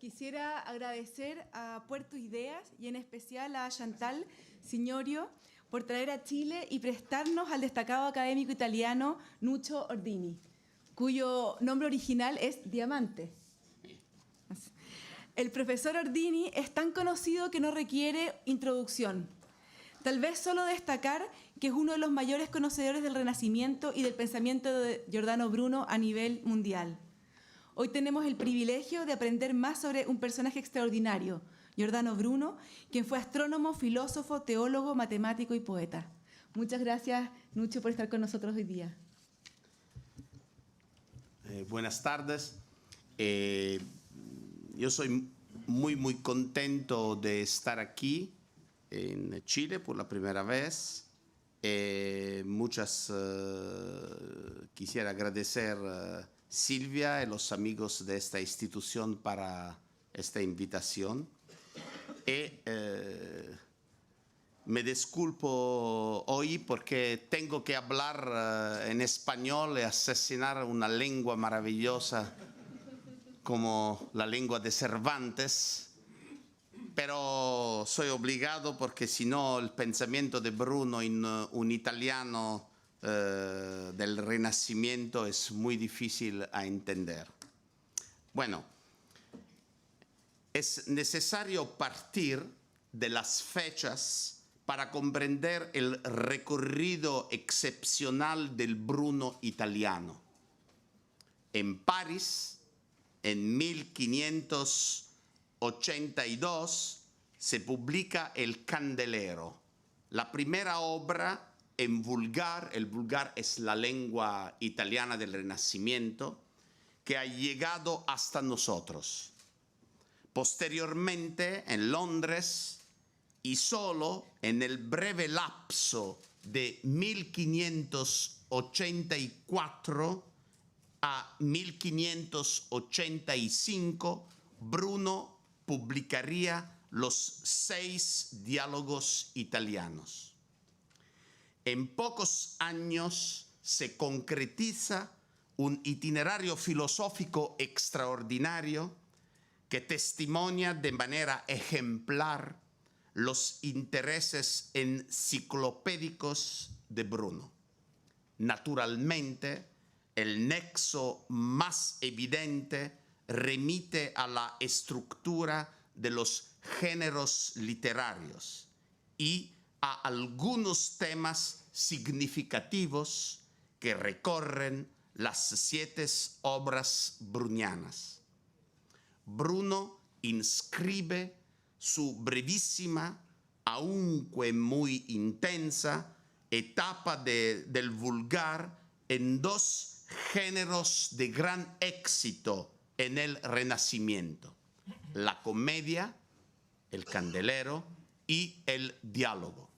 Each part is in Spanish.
Quisiera agradecer a Puerto Ideas y en especial a Chantal Signorio por traer a Chile y prestarnos al destacado académico italiano Nuccio Ordini, cuyo nombre original es Diamante. El profesor Ordini es tan conocido que no requiere introducción. Tal vez solo destacar que es uno de los mayores conocedores del Renacimiento y del pensamiento de Giordano Bruno a nivel mundial. Hoy tenemos el privilegio de aprender más sobre un personaje extraordinario, Giordano Bruno, quien fue astrónomo, filósofo, teólogo, matemático y poeta. Muchas gracias, Nuccio, por estar con nosotros hoy día. Buenas tardes. Yo soy muy contento de estar aquí en Chile por la primera vez. Quisiera agradecer a Silvia y los amigos de esta institución para esta invitación. Me disculpo hoy porque tengo que hablar en español y asesinar una lengua maravillosa como la lengua de Cervantes, pero soy obligado porque si no el pensamiento de Bruno en un italiano del Renacimiento es muy difícil a entender. Bueno, es necesario partir de las fechas para comprender el recorrido excepcional del Bruno italiano. En París, en 1582, se publica El Candelero, la primera obra en vulgar. El vulgar es la lengua italiana del Renacimiento, que ha llegado hasta nosotros. Posteriormente, en Londres, y solo en el breve lapso de 1584 a 1585, Bruno publicaría los 6 diálogos italianos. En pocos años se concretiza un itinerario filosófico extraordinario que testimonia de manera ejemplar los intereses enciclopédicos de Bruno. Naturalmente, el nexo más evidente remite a la estructura de los géneros literarios y a algunos temas significativos que recorren las 7 obras brunianas. Bruno inscribe su brevísima, aunque muy intensa, etapa del vulgar en 2 géneros de gran éxito en el Renacimiento: la comedia, el candelero, y el diálogo.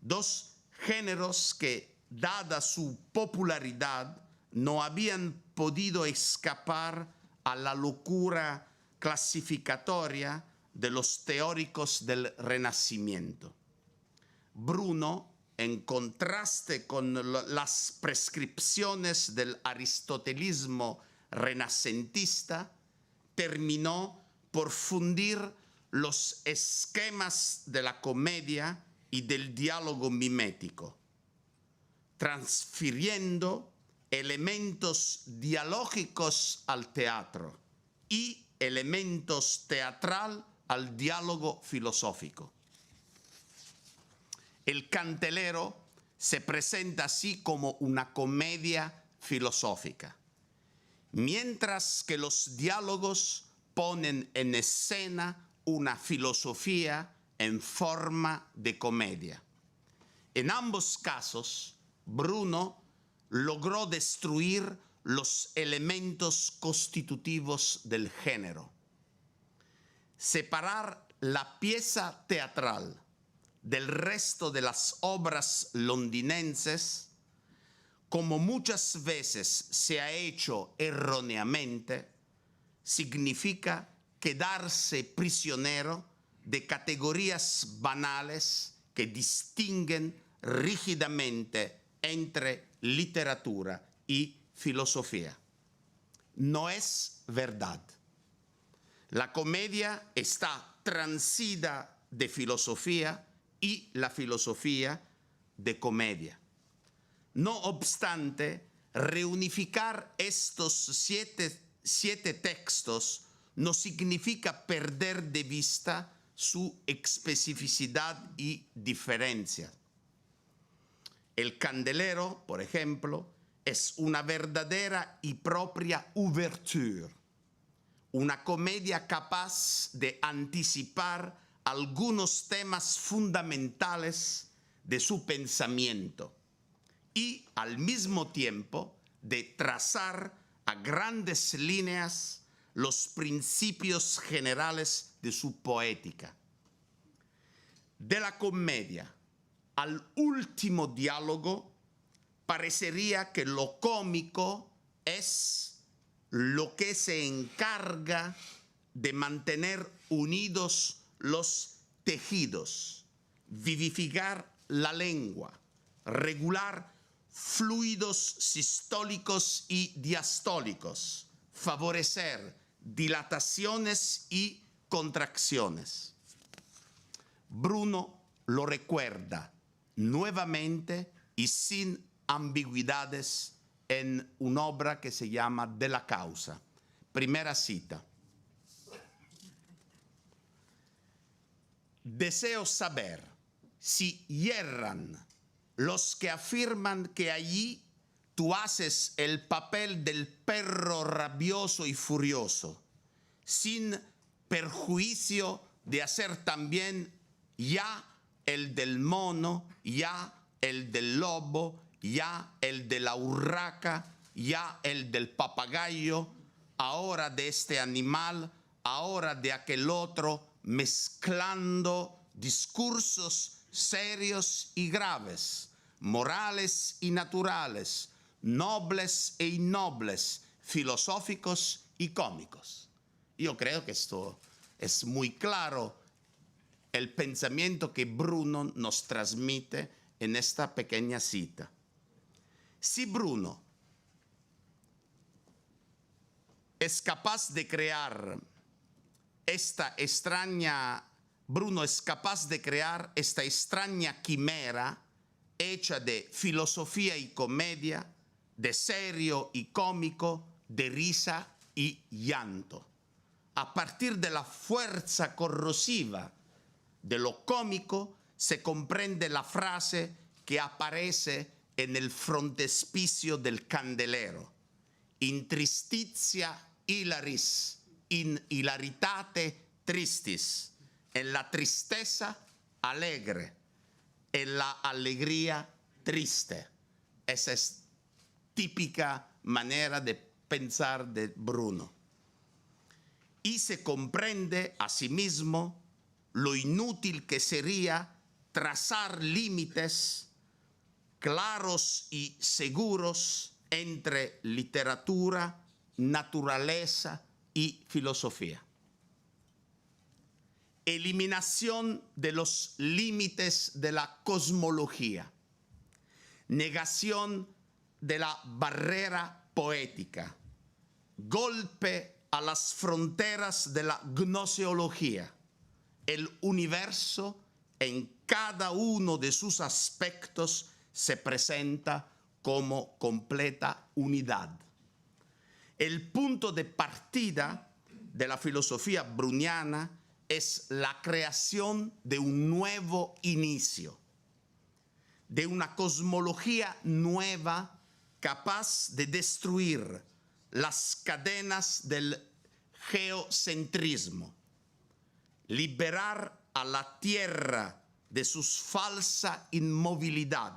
2 géneros que, dada su popularidad, no habían podido escapar a la locura clasificatoria de los teóricos del Renacimiento. Bruno, en contraste con las prescripciones del aristotelismo renacentista, terminó por fundir los esquemas de la comedia y del diálogo mimético, transfiriendo elementos dialógicos al teatro y elementos teatral al diálogo filosófico. El Candelero se presenta así como una comedia filosófica, mientras que los diálogos ponen en escena una filosofía en forma de comedia. En ambos casos, Bruno logró destruir los elementos constitutivos del género. Separar la pieza teatral del resto de las obras londinenses, como muchas veces se ha hecho erróneamente, significa quedarse prisionero de categorías banales que distinguen rígidamente entre literatura y filosofía. No es verdad. La comedia está transida de filosofía y la filosofía de comedia. No obstante, reunificar estos siete textos no significa perder de vista su especificidad y diferencia. El Candelero, por ejemplo, es una verdadera y propia ouverture, una comedia capaz de anticipar algunos temas fundamentales de su pensamiento y al mismo tiempo de trazar a grandes líneas los principios generales de su poética. De la comedia al último diálogo, parecería que lo cómico es lo que se encarga de mantener unidos los tejidos, vivificar la lengua, regular fluidos sistólicos y diastólicos, favorecer dilataciones y contracciones. Bruno lo recuerda nuevamente y sin ambigüedades en una obra que se llama De la Causa. Primera cita. Deseo saber si hierran los que afirman que allí tú haces el papel del perro rabioso y furioso, sin perjuicio de hacer también ya el del mono, ya el del lobo, ya el de la urraca, ya el del papagayo, ahora de este animal, ahora de aquel otro, mezclando discursos serios y graves, morales y naturales, nobles e innobles, filosóficos y cómicos. Yo creo que esto es muy claro, el pensamiento que Bruno nos transmite en esta pequeña cita. Si Bruno es capaz de crear esta extraña quimera hecha de filosofía y comedia, de serio y cómico, de risa y llanto. A partir de la fuerza corrosiva de lo cómico se comprende la frase que aparece en el frontespicio del Candelero. In tristitia hilaris, in hilaritate tristis. En la tristeza alegre, en la alegría triste. Esa es típica manera de pensar de Bruno. Y se comprende asimismo lo inútil que sería trazar límites claros y seguros entre literatura, naturaleza y filosofía. Eliminación de los límites de la cosmología, negación de la barrera poética, golpe a las fronteras de la gnoseología. El universo en cada uno de sus aspectos se presenta como completa unidad. El punto de partida de la filosofía bruniana es la creación de un nuevo inicio, de una cosmología nueva capaz de destruir las cadenas del geocentrismo, liberar a la Tierra de su falsa inmovilidad.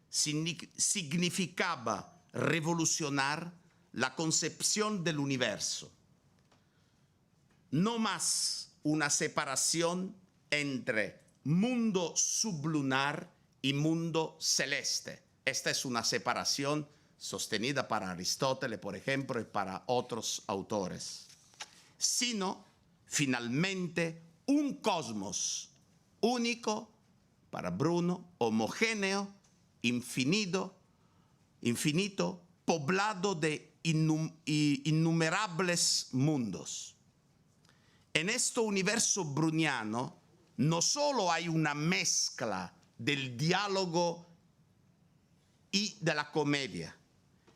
Significaba revolucionar la concepción del universo. No más una separación entre mundo sublunar y mundo celeste. Esta es una separación sostenida para Aristóteles, por ejemplo, y para otros autores. Sino, finalmente, un cosmos único, para Bruno, homogéneo, infinito, poblado de innumerables mundos. En este universo bruniano no solo hay una mezcla del diálogo y de la comedia,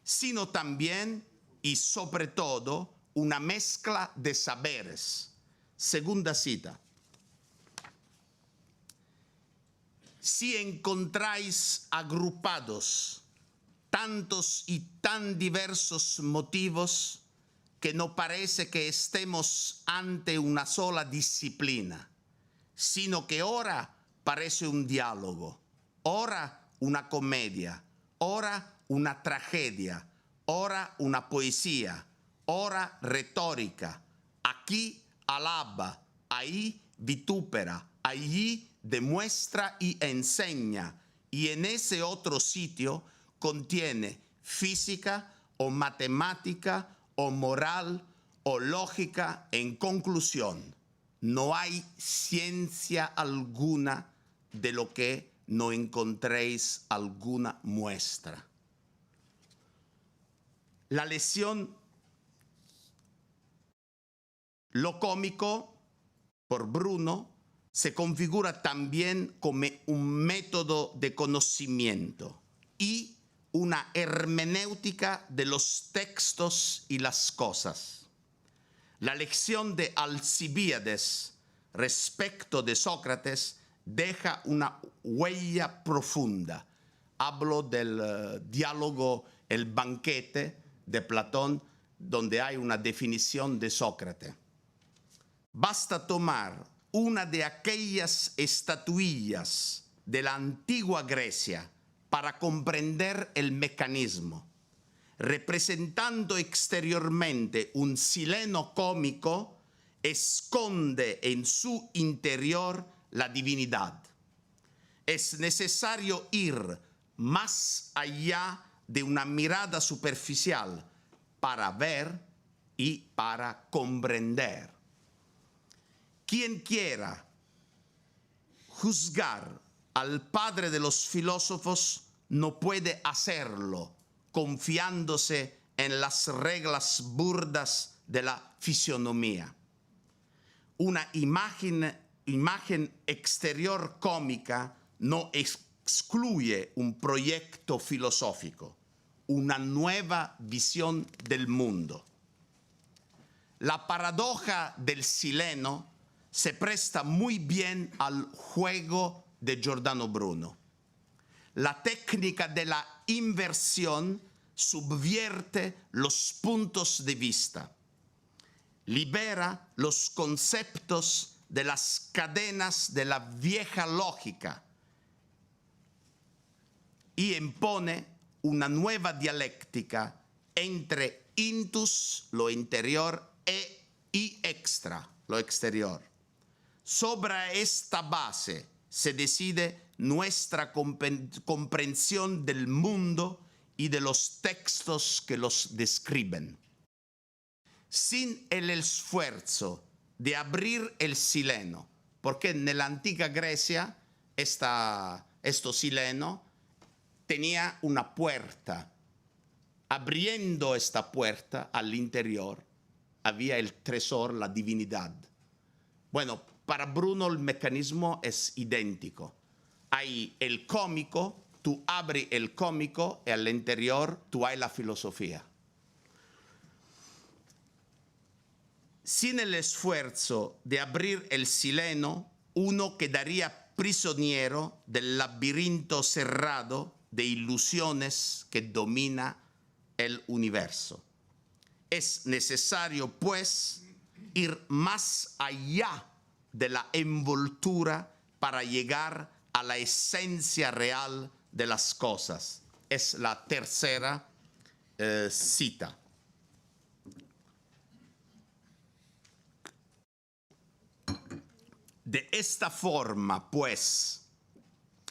sino también y sobre todo una mezcla de saberes. Segunda cita. Si encontráis agrupados tantos y tan diversos motivos que no parece que estemos ante una sola disciplina, sino que ora parece un diálogo, ora una comedia, ora una tragedia, ora una poesía, ora retórica. Aquí alaba, ahí vitupera, allí demuestra y enseña, y en ese otro sitio contiene física o matemática o moral o lógica. En conclusión, no hay ciencia alguna de lo que no encontréis alguna muestra. La lección, lo cómico, por Bruno, se configura también como un método de conocimiento y una hermenéutica de los textos y las cosas. La lección de Alcibíades respecto de Sócrates deja una huella profunda. Hablo del diálogo El banquete de Platón, donde hay una definición de Sócrates. Basta tomar una de aquellas estatuillas de la antigua Grecia para comprender el mecanismo. Representando exteriormente un sileno cómico, esconde en su interior la divinidad. Es necesario ir más allá de una mirada superficial para ver y para comprender. Quien quiera juzgar al padre de los filósofos no puede hacerlo confiándose en las reglas burdas de la fisionomía. Una imagen exterior cómica no excluye un proyecto filosófico, una nueva visión del mundo. La paradoja del sileno se presta muy bien al juego de Giordano Bruno. La técnica de la inversión subvierte los puntos de vista, libera los conceptos de las cadenas de la vieja lógica y impone una nueva dialéctica entre intus, lo interior, y extra, lo exterior. Sobre esta base se decide nuestra comprensión del mundo y de los textos que los describen. Sin el esfuerzo de abrir el sileno, porque en la antigua Grecia este sileno tenía una puerta. Abriendo esta puerta al interior había el tesoro, la divinidad. Bueno, para Bruno el mecanismo es idéntico. Hay el cómico, tú abres el cómico y al interior tú hay la filosofía. Sin el esfuerzo de abrir el sileno, uno quedaría prisionero del laberinto cerrado de ilusiones que domina el universo. Es necesario, pues, ir más allá de la envoltura para llegar a la esencia real de las cosas. Es la tercera cita. De esta forma, pues,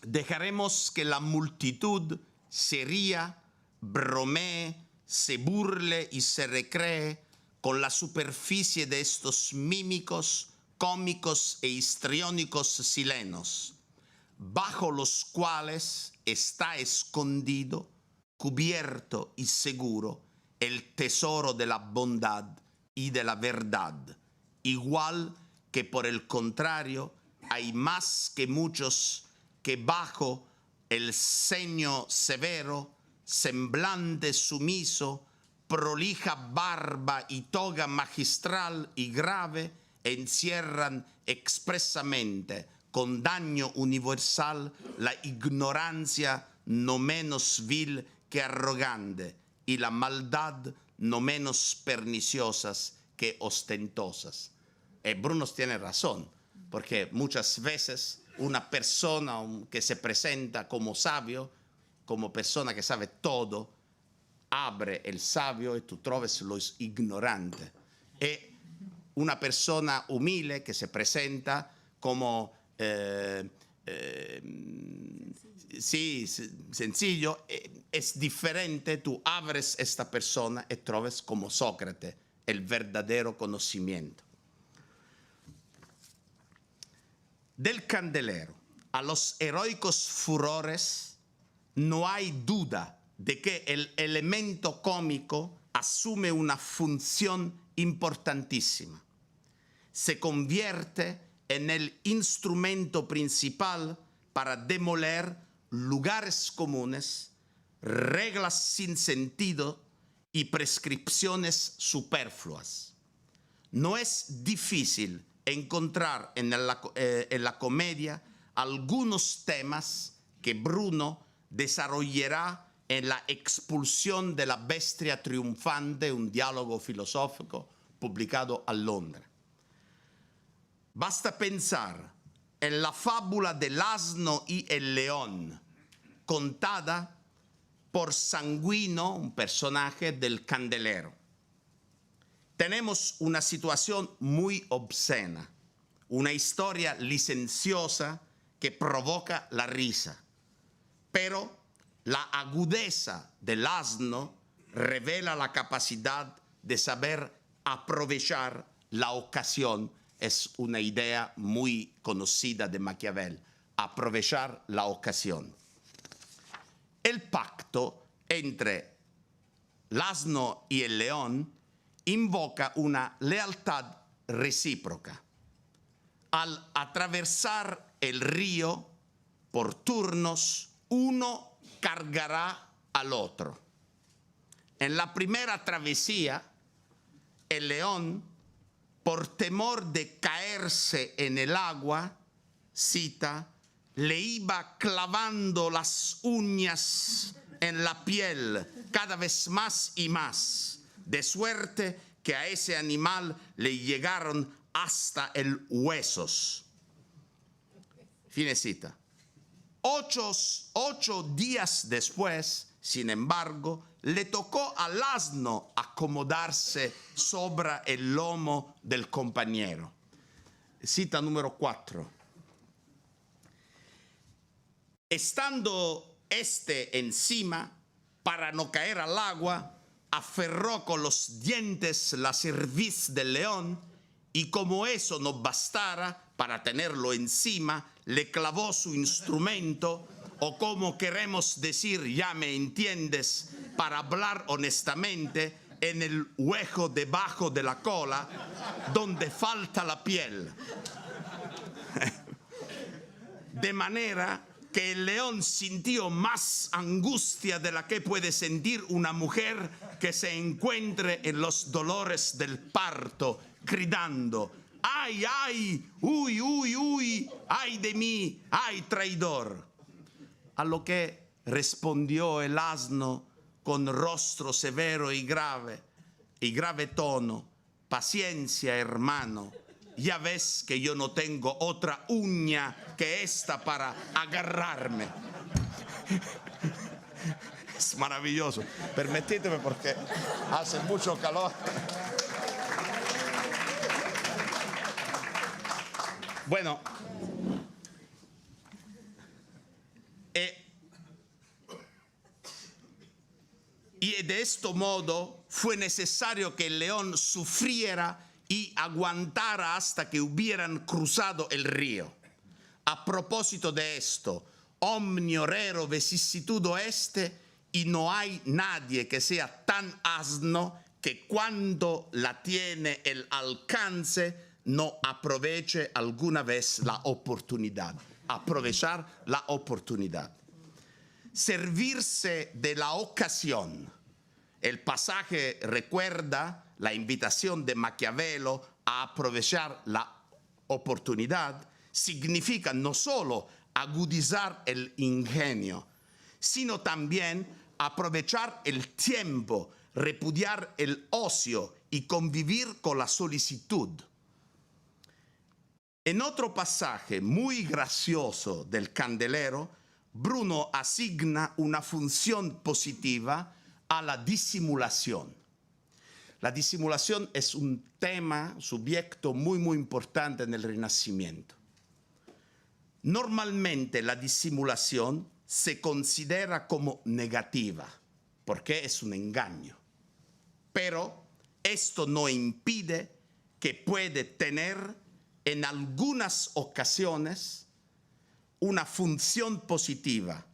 dejaremos que la multitud se ría, bromee, se burle y se recree con la superficie de estos mímicos, cómicos e histriónicos silenos, bajo los cuales está escondido, cubierto y seguro el tesoro de la bondad y de la verdad, igual que por el contrario hay más que muchos que bajo el ceño severo, semblante sumiso, prolija barba y toga magistral y grave, encierran expresamente con daño universal la ignorancia no menos vil que arrogante y la maldad no menos perniciosas que ostentosas. Bruno tiene razón, porque muchas veces una persona que se presenta como sabio, como persona que sabe todo, abre el sabio y tú troves lo ignorante. E una persona humilde que se presenta como sí, sencillo, es diferente. Tú abres esta persona y troves como Sócrates el verdadero conocimiento. Del candelero a los heroicos furores no hay duda de que el elemento cómico asume una función importantísima. Se convierte en el instrumento principal para demoler lugares comunes, reglas sin sentido y prescripciones superfluas. No es difícil encontrar en la comedia algunos temas que Bruno desarrollará en la expulsión de la bestia triunfante, un diálogo filosófico publicado a Londres. Basta pensar en la fábula del asno y el león, contada por Sanguino, un personaje del Candelero. Tenemos una situación muy obscena, una historia licenciosa que provoca la risa, pero la agudeza del asno revela la capacidad de saber aprovechar la ocasión. Es una idea muy conocida de Maquiavel, aprovechar la ocasión. El pacto entre el asno y el león invoca una lealtad recíproca. Al atravesar el río por turnos, uno cargará al otro. En la primera travesía, el león, por temor de caerse en el agua, cita, le iba clavando las uñas en la piel cada vez más y más, de suerte que a ese animal le llegaron hasta el huesos. Fine cita. 8 días después, sin embargo, le tocó al asno acomodarse sobre el lomo del compañero. Cita número 4. Estando este encima, para no caer al agua, aferró con los dientes la cerviz del león y como eso no bastara para tenerlo encima, le clavó su instrumento, o como queremos decir, ya me entiendes, para hablar honestamente, en el hueco debajo de la cola, donde falta la piel. De manera que el león sintió más angustia de la que puede sentir una mujer que se encuentre en los dolores del parto, gritando, ¡ay, ay! ¡Uy, uy, uy! ¡Ay de mí! ¡Ay, traidor! A lo que respondió el asno con rostro severo y grave tono, paciencia, hermano, ya ves que yo no tengo otra uña que esta para agarrarme. Es maravilloso. Permitíteme porque hace mucho calor. Bueno, y de este modo fue necesario que el león sufriera y aguantara hasta que hubieran cruzado el río. A propósito de esto, omnio rero vicissitudo este, y no hay nadie que sea tan asno que cuando la tiene el alcance no aproveche alguna vez la oportunidad. Aprovechar la oportunidad. Servirse de la ocasión. El pasaje recuerda la invitación de Maquiavelo a aprovechar la oportunidad. Significa no solo agudizar el ingenio, sino también aprovechar el tiempo, repudiar el ocio y convivir con la solicitud. En otro pasaje muy gracioso del Candelero, Bruno asigna una función positiva a la disimulación. La disimulación es un tema, subiecto muy importante en el Renacimiento. Normalmente la disimulación se considera como negativa, porque es un engaño. Pero esto no impide que puede tener en algunas ocasiones una función positiva,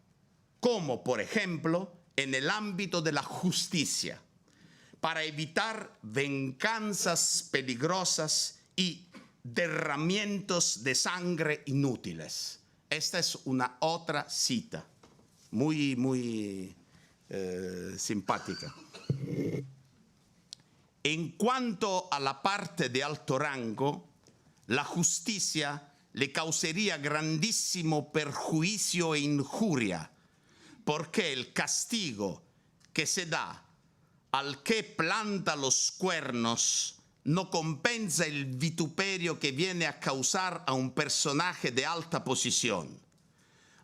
como por ejemplo en el ámbito de la justicia, para evitar venganzas peligrosas y derramamientos de sangre inútiles. Esta es una otra cita, muy simpática. En cuanto a la parte de alto rango, la justicia le causaría grandísimo perjuicio e injuria, porque el castigo que se da al que planta los cuernos no compensa el vituperio que viene a causar a un personaje de alta posición,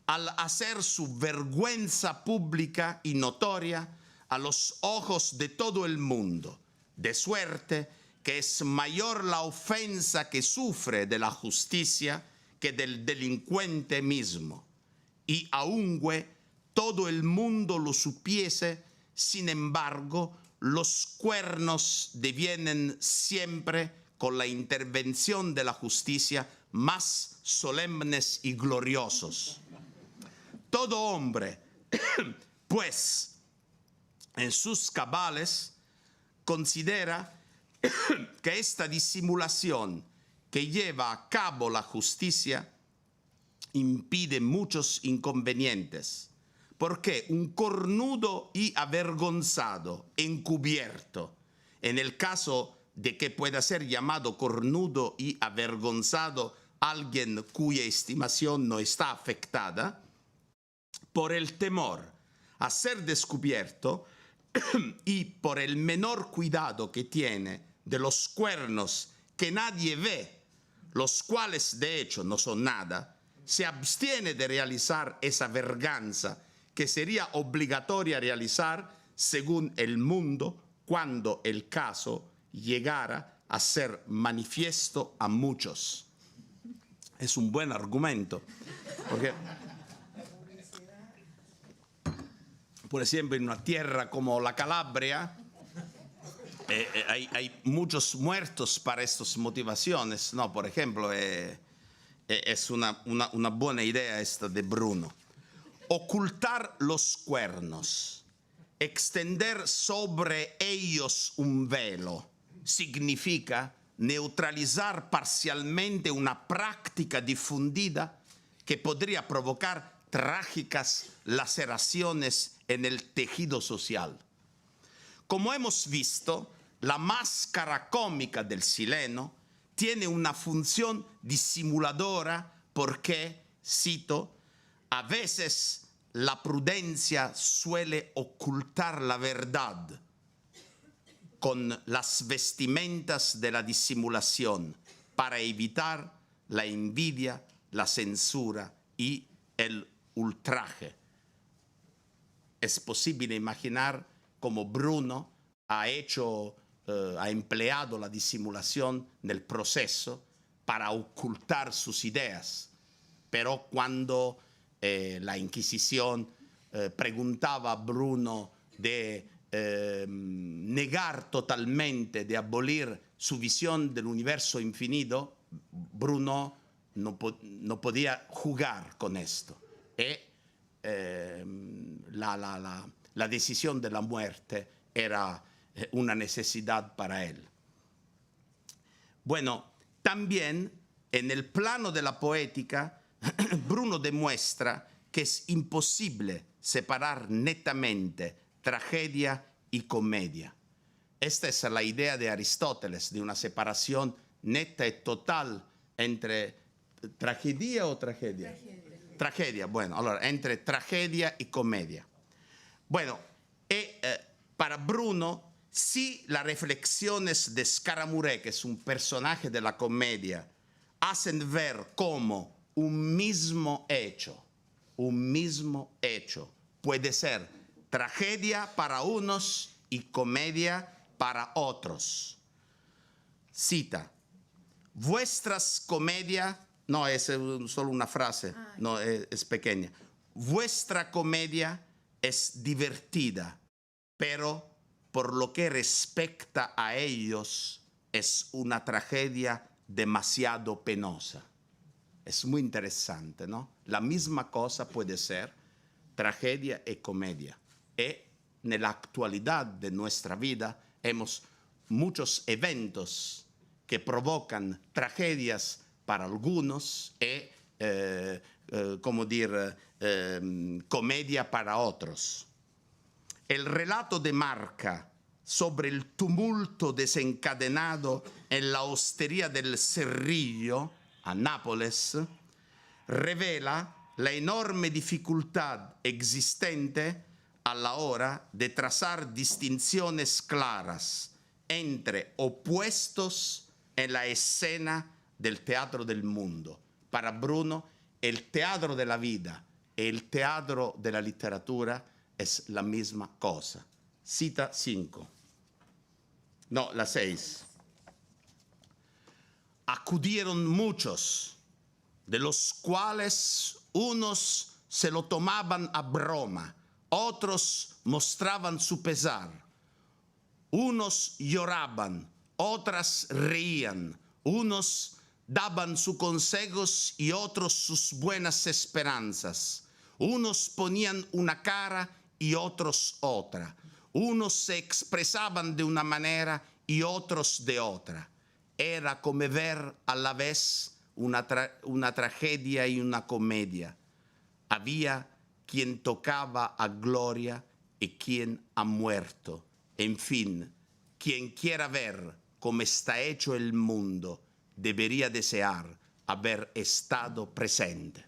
al hacer su vergüenza pública y notoria a los ojos de todo el mundo, de suerte que es mayor la ofensa que sufre de la justicia que del delincuente mismo. Y aunque todo el mundo lo supiese, sin embargo, los cuernos devienen siempre, con la intervención de la justicia, más solemnes y gloriosos. Todo hombre, pues, en sus cabales, considera que esta disimulación que lleva a cabo la justicia impide muchos inconvenientes, porque un cornudo y avergonzado, encubierto, en el caso de que pueda ser llamado cornudo y avergonzado alguien cuya estimación no está afectada, por el temor a ser descubierto y por el menor cuidado que tiene de los cuernos que nadie ve, los cuales de hecho no son nada, se abstiene de realizar esa venganza que sería obligatoria realizar según el mundo cuando el caso llegara a ser manifiesto a muchos. Es un buen argumento, porque, por ejemplo, en una tierra como la Calabria, hay muchos muertos para estas motivaciones, ¿no? Por ejemplo, es una buena idea esta de Bruno. Ocultar los cuernos, extender sobre ellos un velo, significa neutralizar parcialmente una práctica difundida que podría provocar trágicas laceraciones en el tejido social. Como hemos visto, la máscara cómica del Sileno tiene una función disimuladora porque, cito, a veces la prudencia suele ocultar la verdad con las vestimentas de la disimulación para evitar la envidia, la censura y el ultraje. Es posible imaginar cómo Bruno ha empleado la disimulación nel proceso para ocultar sus ideas. Pero cuando la Inquisición preguntaba a Bruno de negar totalmente, de abolir su visión del universo infinito, Bruno no podía jugar con esto. La decisión de la muerte era una necesidad para él. Bueno, También en el plano de la poética, Bruno demuestra que es imposible separar netamente tragedia y comedia. Esta es la idea de Aristóteles, de una separación neta y total entre tragedia o tragedia. Tragedia, bueno, allora, entre tragedia y comedia. Bueno, para Bruno, si las reflexiones de Scaramouche, que es un personaje de la comedia, hacen ver como un mismo hecho puede ser tragedia para unos y comedia para otros. Cita, vuestras comedias, no es solo una frase, no es pequeña. Vuestra comedia es divertida, pero por lo que respecta a ellos es una tragedia demasiado penosa. Es muy interesante, ¿no? La misma cosa puede ser tragedia y comedia. Y en la actualidad de nuestra vida hemos muchos eventos que provocan tragedias para algunos y, comedia para otros. El relato de Marca sobre el tumulto desencadenado en la hostería del Cerrillo, a Nápoles, revela la enorme dificultad existente a la hora de trazar distinciones claras entre opuestos en la escena del teatro del mundo. Para Bruno, el teatro de la vida y el teatro de la literatura es la misma cosa. Cita 5. No, la 6. Acudieron muchos, de los cuales unos se lo tomaban a broma, otros mostraban su pesar, unos lloraban, otras reían, unos daban sus consejos y otros sus buenas esperanzas, unos ponían una cara y otros otra, unos se expresaban de una manera y otros de otra. Era como ver a la vez una tragedia y una comedia. Había quien tocaba a gloria y quien ha muerto. En fin, quien quiera ver cómo está hecho el mundo, debería desear haber estado presente.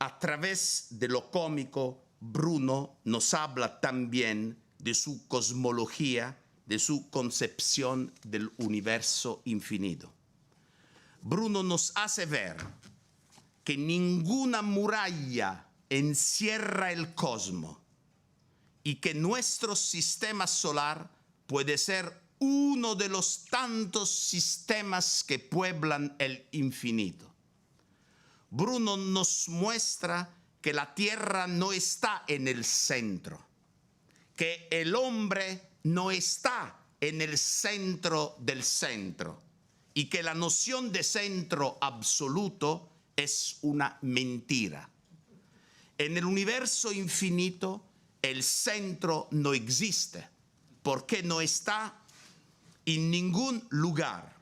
A través de lo cómico, Bruno nos habla también de su cosmología, de su concepción del universo infinito. Bruno nos hace ver que ninguna muralla encierra el cosmos y que nuestro sistema solar puede ser uno de los tantos sistemas que pueblan el infinito. Bruno nos muestra que la Tierra no está en el centro, que el hombre no está en el centro del centro y que la noción de centro absoluto es una mentira. En el universo infinito, el centro no existe porque no está en ningún lugar.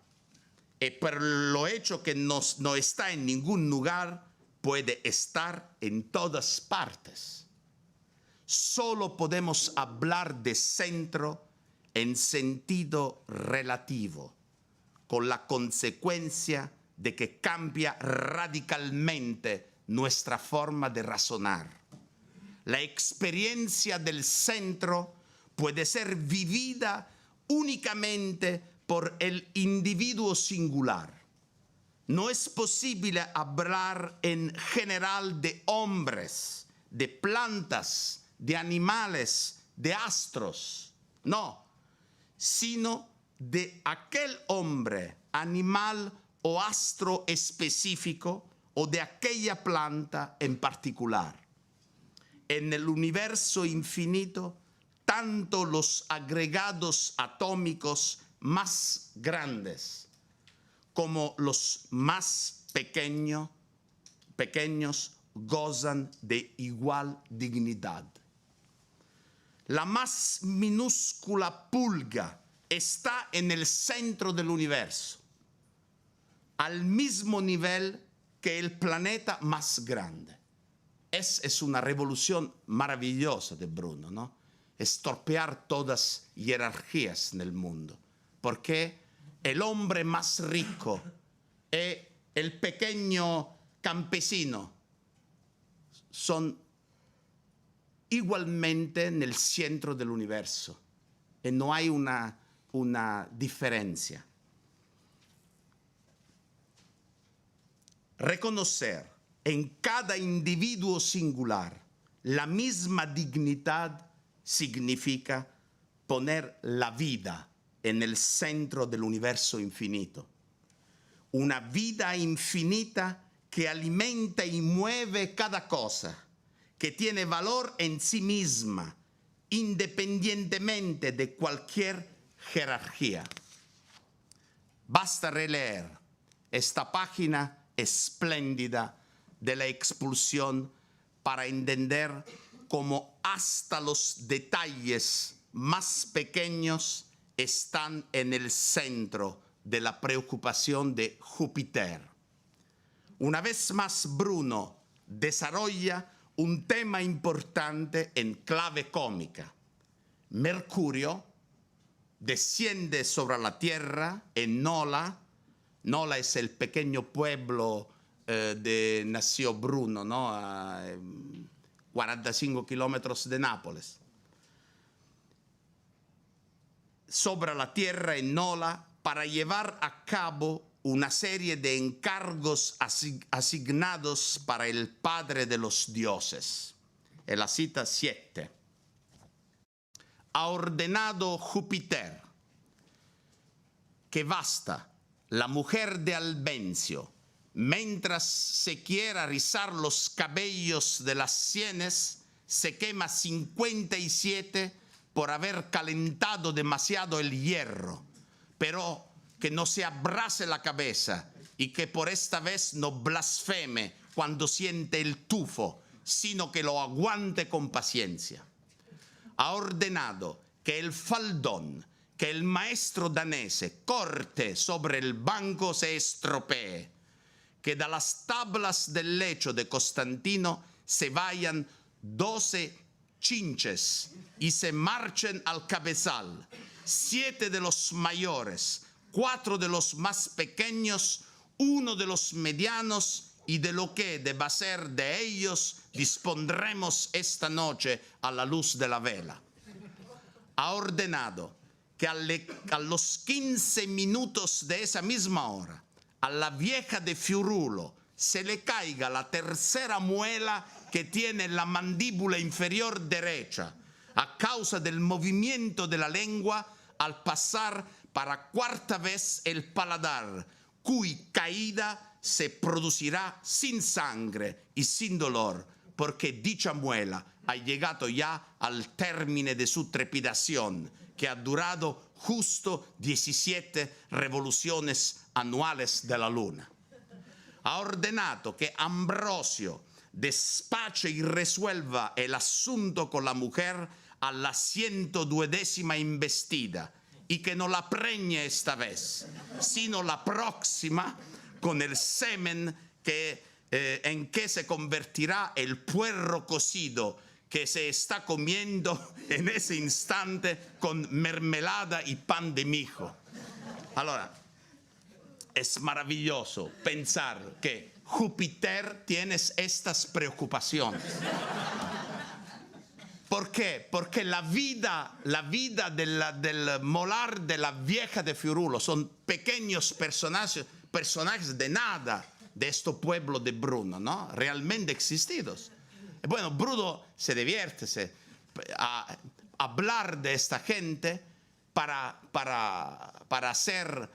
Y por lo hecho que no está en ningún lugar, puede estar en todas partes. Solo podemos hablar de centro en sentido relativo, con la consecuencia de que cambia radicalmente nuestra forma de razonar. La experiencia del centro puede ser vivida únicamente por el individuo singular. No es posible hablar en general de hombres, de plantas, de animales, de astros, no, sino de aquel hombre, animal o astro específico o de aquella planta en particular. En el universo infinito, tanto los agregados atómicos más grandes como los más pequeños gozan de igual dignidad. La más minúscula pulga está en el centro del universo, al mismo nivel que el planeta más grande. Es una revolución maravillosa de Bruno, ¿no? Estropear todas jerarquías en el mundo, porque el hombre más rico y el pequeño campesino son igualmente en el centro del universo y no hay una diferencia. Reconocer en cada individuo singular la misma dignidad significa poner la vida en el centro del universo infinito. Una vida infinita que alimenta y mueve cada cosa, que tiene valor en sí misma, independientemente de cualquier jerarquía. Basta releer esta página espléndida de la expulsión para entender cómo hasta los detalles más pequeños están en el centro de la preocupación de Júpiter. Una vez más, Bruno desarrolla un tema importante en clave cómica. Mercurio desciende sobre la Tierra en Nola. Nola es el pequeño pueblo de nació Bruno, ¿no? A 45 kilómetros de Nápoles. Sobre la Tierra en Nola para llevar a cabo una serie de encargos asignados para el Padre de los Dioses. En la cita 7. Ha ordenado Júpiter que Vasta, la mujer de Albencio, mientras se quiera rizar los cabellos de las sienes, se quema 57 por haber calentado demasiado el hierro, pero que no se abrase la cabeza y que por esta vez no blasfeme cuando siente el tufo, sino que lo aguante con paciencia. Ha ordenado que el faldón que el maestro danese corte sobre el banco se estropee, que de las tablas del lecho de Constantino se vayan 12 chinches y se marchen al cabezal, 7 de los mayores, 4 de los más pequeños, 1 de los medianos, y de lo que deba ser de ellos dispondremos esta noche a la luz de la vela. Ha ordenado que a los 15 minutos de esa misma hora, a la vieja de Fiurulo se le caiga la tercera muela que tiene la mandíbula inferior derecha, a causa del movimiento de la lengua al pasar para cuarta vez el paladar, cuya caída se producirá sin sangre y sin dolor, porque dicha muela ha llegado ya al término de su trepidación, que ha durado justo 17 revoluciones anuales de la luna. Ha ordenado que Ambrosio despache y resuelva el asunto con la mujer a la 120ª investida y que no la preñe esta vez, sino la próxima con el semen en que se convertirá el puerro cocido que se está comiendo en ese instante con mermelada y pan de mijo. Allora, es maravilloso pensar que Júpiter tiene estas preocupaciones. ¿Por qué? Porque la vida del molar de la vieja de Fiurulo son pequeños personajes de nada de este pueblo de Bruno, ¿no? Realmente existidos. Bueno, Bruno se divierte a hablar de esta gente para hacer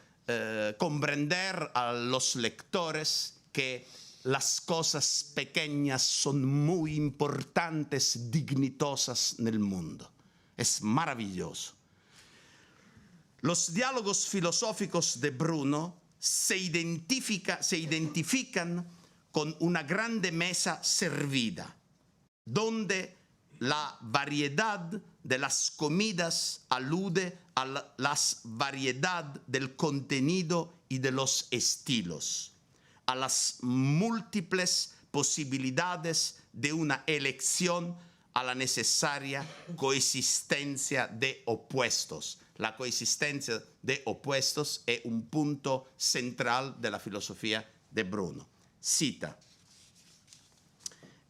comprender a los lectores que las cosas pequeñas son muy importantes, dignitosas en el mundo. Es maravilloso. Los diálogos filosóficos de Bruno se identifican con una grande mesa servida, donde la variedad de las comidas alude a la variedad del contenido y de los estilos, a las múltiples posibilidades de una elección, a la necesaria coexistencia de opuestos. La coexistencia de opuestos es un punto central de la filosofía de Bruno. Cita,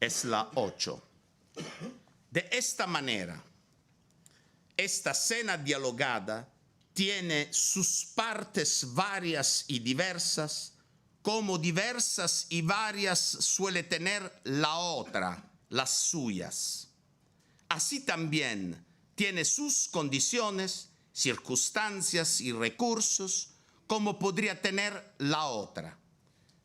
es la 8. De esta manera, esta cena dialogada tiene sus partes varias y diversas, como diversas y varias suele tener la otra, las suyas. Así también tiene sus condiciones, circunstancias y recursos, como podría tener la otra.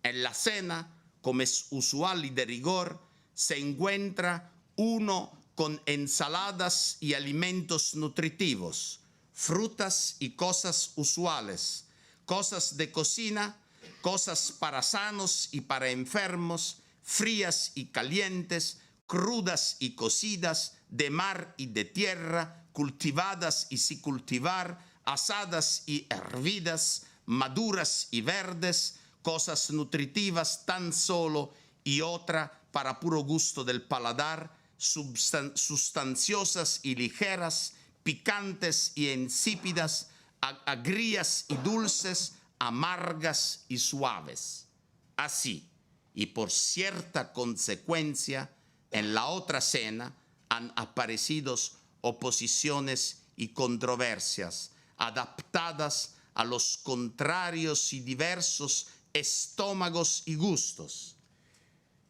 En la cena, como es usual y de rigor, se encuentra uno con ensaladas y alimentos nutritivos, frutas y cosas usuales, cosas de cocina, cosas para sanos y para enfermos, frías y calientes, crudas y cocidas, de mar y de tierra, cultivadas y sin cultivar, asadas y hervidas, maduras y verdes, cosas nutritivas tan solo y otra para puro gusto del paladar, sustanciosas y ligeras, picantes y insípidas, agrias y dulces, amargas y suaves. Así, y por cierta consecuencia, en la otra cena han aparecido oposiciones y controversias adaptadas a los contrarios y diversos estómagos y gustos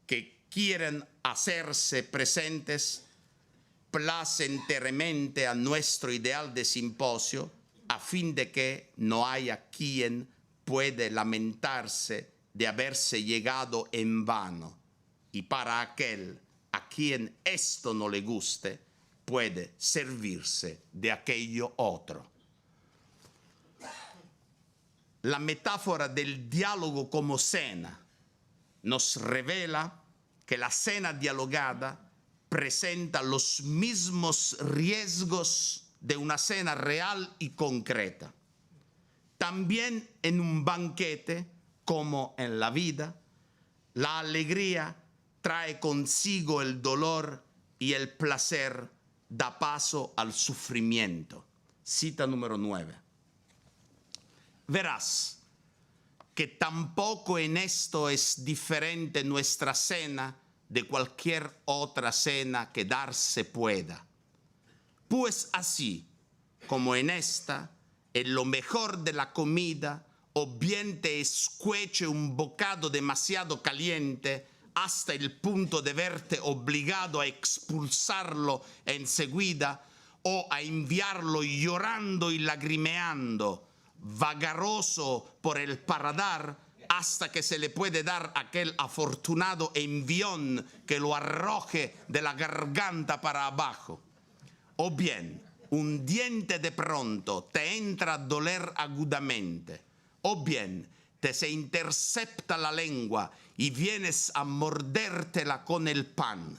que quieren hacerse presentes placenteramente a nuestro ideal de simposio, a fin de que no haya quien puede lamentarse de haberse llegado en vano, y para aquel a quien esto no le guste, puede servirse de aquello otro. La metáfora del diálogo como cena nos revela que la cena dialogada presenta los mismos riesgos de una cena real y concreta. También en un banquete, como en la vida, la alegría trae consigo el dolor y el placer da paso al sufrimiento. Cita número 9. Verás que tampoco en esto es diferente nuestra cena de cualquier otra cena que darse pueda. Pues así como en esta, en lo mejor de la comida, o bien te escueche un bocado demasiado caliente hasta el punto de verte obligado a expulsarlo enseguida o a enviarlo llorando y lagrimeando, vagaroso por el paladar, hasta que se le puede dar aquel afortunado envión que lo arroje de la garganta para abajo. O bien, un diente de pronto te entra a doler agudamente, o bien te se intercepta la lengua y vienes a mordértela con el pan,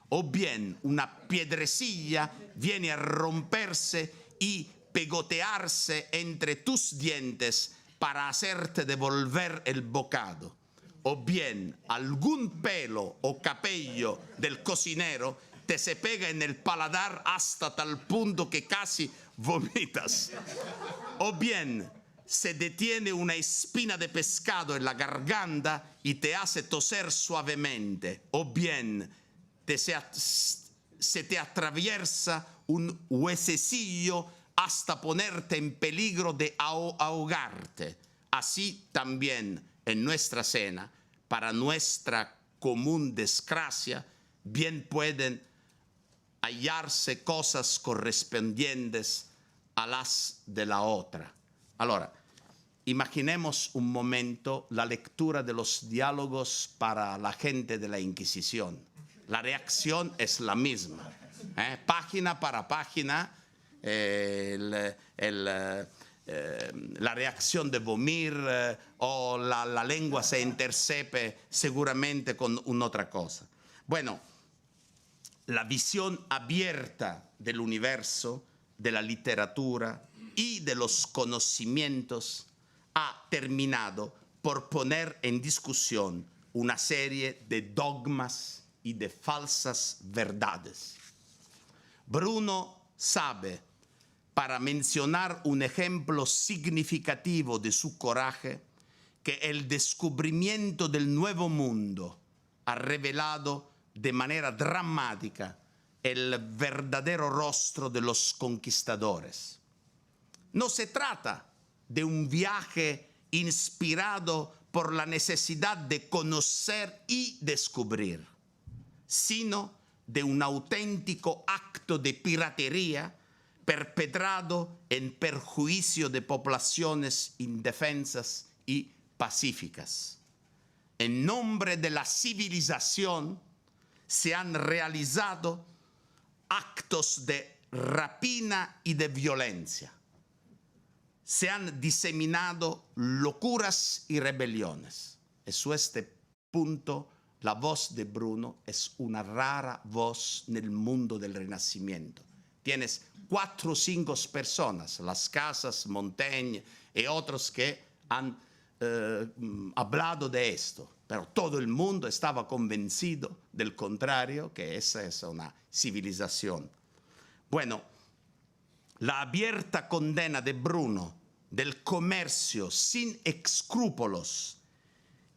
o bien una piedrecilla viene a romperse y pegotearse entre tus dientes para hacerte devolver el bocado, o bien algún pelo o cabello del cocinero te se pega en el paladar hasta tal punto que casi vomitas, o bien se detiene una espina de pescado en la garganta y te hace toser suavemente, o bien se te atraviesa un huesecillo hasta ponerte en peligro de ahogarte. Así también en nuestra cena, para nuestra común desgracia, bien pueden hallarse cosas correspondientes a las de la otra. Allora, imaginemos un momento la lectura de los diálogos para la gente de la Inquisición. La reacción es la misma. Página para página, la reacción de vomir o la lengua se intercepe seguramente con una otra cosa. Bueno, la visión abierta del universo, de la literatura y de los conocimientos ha terminado por poner en discusión una serie de dogmas y de falsas verdades. Bruno sabe, para mencionar un ejemplo significativo de su coraje, que el descubrimiento del nuevo mundo ha revelado de manera dramática el verdadero rostro de los conquistadores. No se trata de un viaje inspirado por la necesidad de conocer y descubrir, sino de un auténtico acto de piratería perpetrado en perjuicio de poblaciones indefensas y pacíficas. En nombre de la civilización se han realizado actos de rapina y de violencia. Se han diseminado locuras y rebeliones. Y su este punto, la voz de Bruno es una rara voz nel mundo del Renacimiento. Tienes 4 o 5 personas, Las Casas, Montaigne y otros que han hablado de esto, pero todo el mundo estaba convencido del contrario, que esa es una civilización. Bueno, la abierta condena de Bruno del comercio sin escrúpulos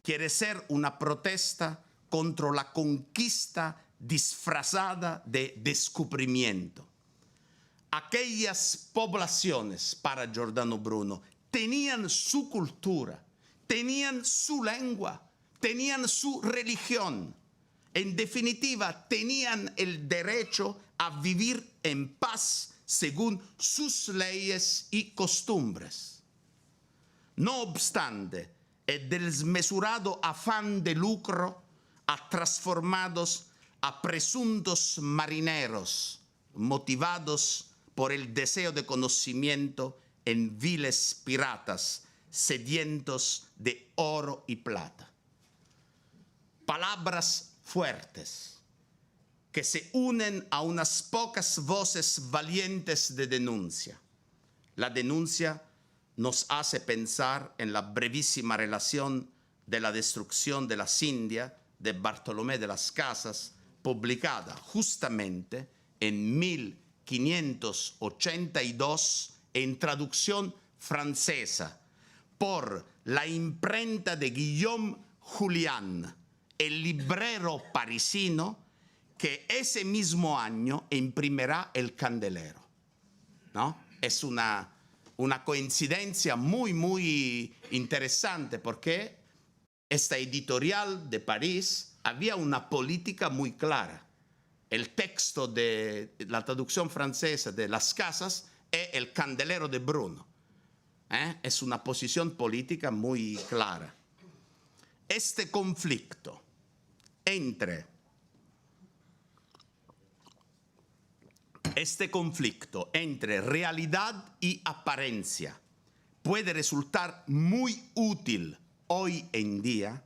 quiere ser una protesta contra la conquista disfrazada de descubrimiento. Aquellas poblaciones, para Giordano Bruno, tenían su cultura, tenían su lengua, tenían su religión. En definitiva, tenían el derecho a vivir en paz según sus leyes y costumbres. No obstante, el desmesurado afán de lucro ha transformado a presuntos marineros motivados por el deseo de conocimiento en viles piratas sedientos de oro y plata. Palabras fuertes que se unen a unas pocas voces valientes de denuncia. La denuncia nos hace pensar en la brevísima relación de la destrucción de las Indias de Bartolomé de las Casas, publicada justamente en 1582 en traducción francesa por la imprenta de Guillaume Julian, el librero parisino que ese mismo año imprimirá El Candelero, ¿no? Es una coincidencia muy interesante porque esta editorial de París había una política muy clara. El texto de la traducción francesa de Las Casas es El Candelero de Bruno. Es una posición política muy clara. Este conflicto entre realidad y apariencia puede resultar muy útil hoy en día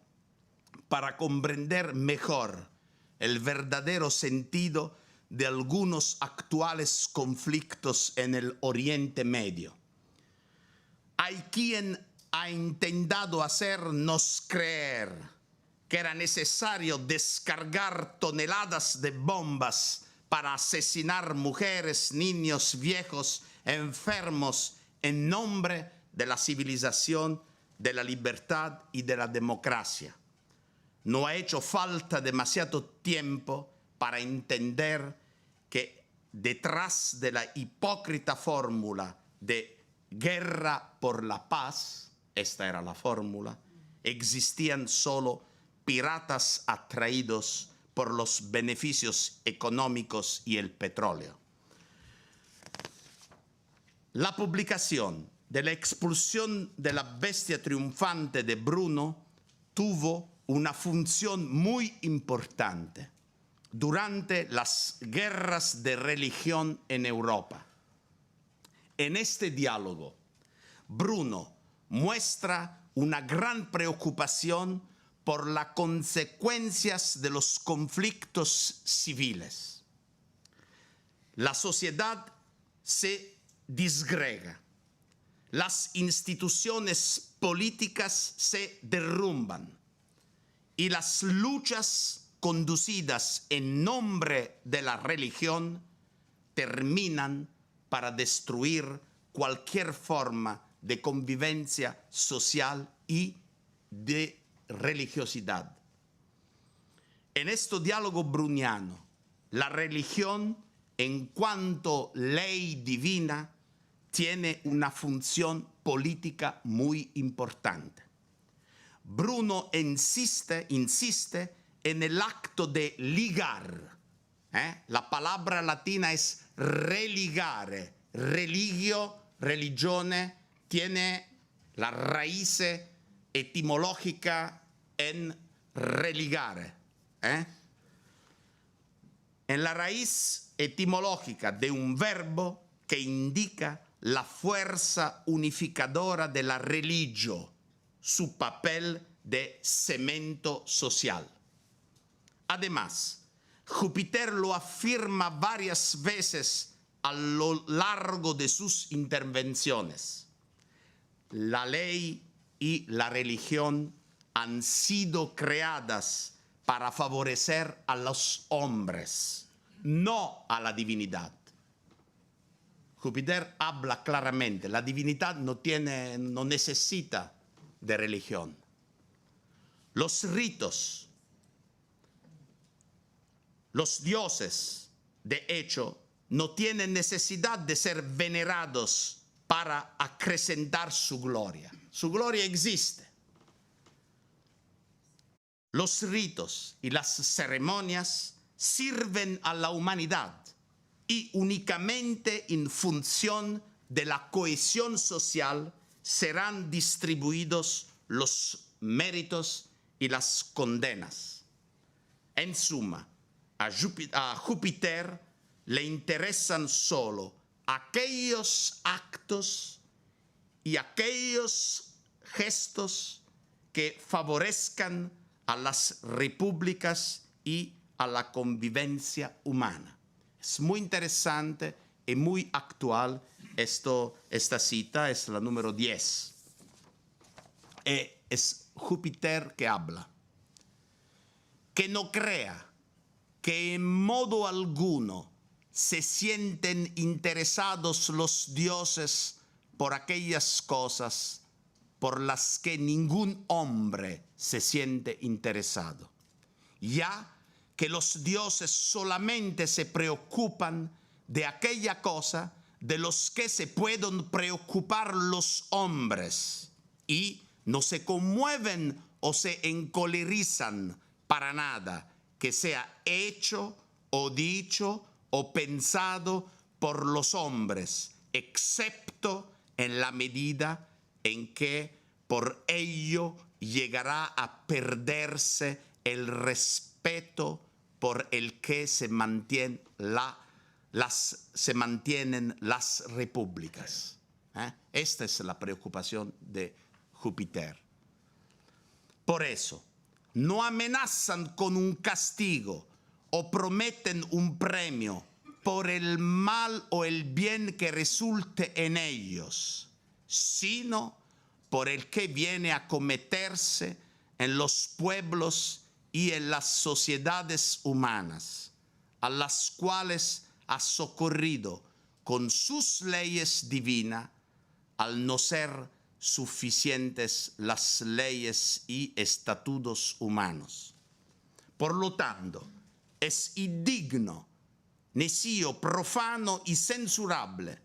para comprender mejor el verdadero sentido de algunos actuales conflictos en el Oriente Medio. Hay quien ha intentado hacernos creer que era necesario descargar toneladas de bombas para asesinar mujeres, niños, viejos, enfermos, en nombre de la civilización, de la libertad y de la democracia. No ha hecho falta demasiado tiempo para entender que detrás de la hipócrita fórmula de guerra por la paz, esta era la fórmula, existían solo piratas atraídos por los beneficios económicos y el petróleo. La publicación de la expulsión de la bestia triunfante de Bruno tuvo una función muy importante durante las guerras de religión en Europa. En este diálogo, Bruno muestra una gran preocupación por las consecuencias de los conflictos civiles. la sociedad se disgrega, las instituciones políticas se derrumban y las luchas conducidas en nombre de la religión terminan para destruir cualquier forma de convivencia social y de religiosidad. En este diálogo bruniano, la religión, en cuanto ley divina, tiene una función política muy importante. Bruno insiste en el acto de ligar. La palabra latina es religare. Religio, religione, tiene la raíz etimológica en religare. En la raíz etimológica de un verbo que indica la fuerza unificadora de la religio, su papel de cemento social. Además, Júpiter lo afirma varias veces a lo largo de sus intervenciones. La ley y la religión han sido creadas para favorecer a los hombres, no a la divinidad. Júpiter habla claramente, la divinidad no necesita de religión. Los ritos, los dioses, de hecho, no tienen necesidad de ser venerados para acrecentar su gloria. Su gloria existe. Los ritos y las ceremonias sirven a la humanidad y únicamente en función de la cohesión social serán distribuidos los méritos y las condenas. En suma, a Júpiter le interesan solo aquellos actos y aquellos gestos que favorezcan a las repúblicas y a la convivencia humana. Es muy interesante y muy actual esta cita, es la número 10. Es Júpiter que habla. Que no crea que en modo alguno se sienten interesados los dioses por aquellas cosas por las que ningún hombre se siente interesado, ya que los dioses solamente se preocupan de aquella cosa de los que se pueden preocupar los hombres y no se conmueven o se encolerizan para nada que sea hecho o dicho o pensado por los hombres, excepto en la medida en que por ello llegará a perderse el respeto por el que se mantienen las repúblicas. Esta es la preocupación de Júpiter. Por eso, no amenazan con un castigo o prometen un premio por el mal o el bien que resulte en ellos, sino por el que viene a cometerse en los pueblos y en las sociedades humanas, a las cuales ha socorrido con sus leyes divinas, al no ser suficientes las leyes y estatutos humanos. Por lo tanto, es indigno, necio, profano y censurable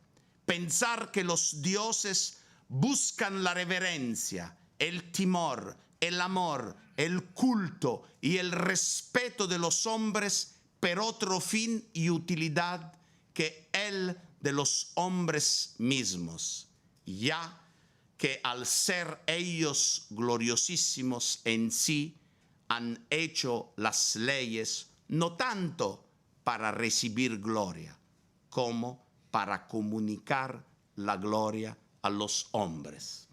pensar que los dioses buscan la reverencia, el temor, el amor, el culto y el respeto de los hombres por otro fin y utilidad que el de los hombres mismos, ya que al ser ellos gloriosísimos en sí, han hecho las leyes no tanto para recibir gloria, como para comunicar la gloria a los hombres.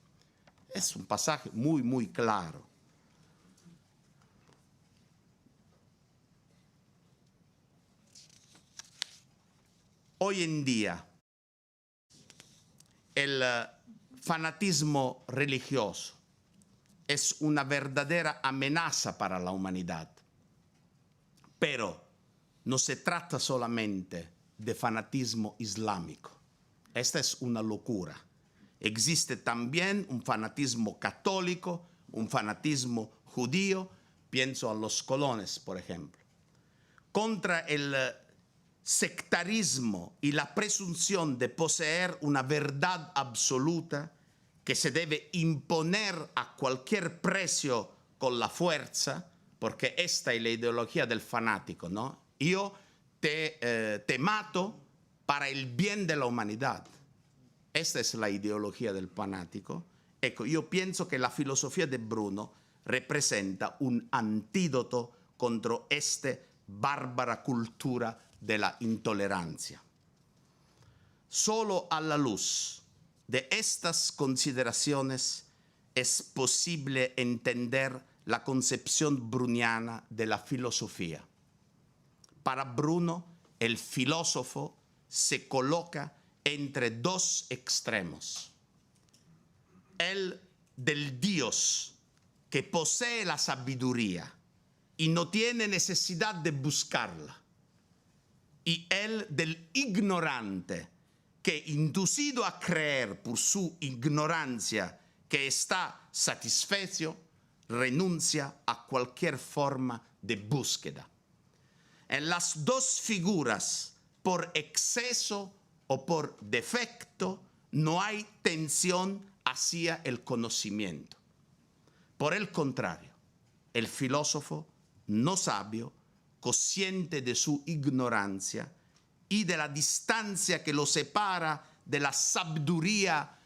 Es un pasaje muy, muy claro. Hoy en día, el fanatismo religioso es una verdadera amenaza para la humanidad. Pero no se trata solamente de fanatismo islámico. Esta es una locura. Existe también un fanatismo católico, un fanatismo judío. Pienso a los colones, por ejemplo. Contra el sectarismo y la presunción de poseer una verdad absoluta que se debe imponer a cualquier precio con la fuerza, porque esta es la ideología del fanático, ¿no? Yo te mato para el bien de la humanidad. Esta es la ideología del fanático. Ecco, yo pienso que la filosofía de Bruno representa un antídoto contra esta bárbara cultura de la intolerancia. Solo a la luz de estas consideraciones es posible entender la concepción bruniana de la filosofía. Para Bruno, el filósofo se coloca entre dos extremos. El del Dios, que posee la sabiduría y no tiene necesidad de buscarla, y el del ignorante, que inducido a creer por su ignorancia que está satisfecho, renuncia a cualquier forma de búsqueda. En las dos figuras, por exceso o por defecto, no hay tensión hacia el conocimiento. Por el contrario, el filósofo no sabio, consciente de su ignorancia y de la distancia que lo separa de la sabiduría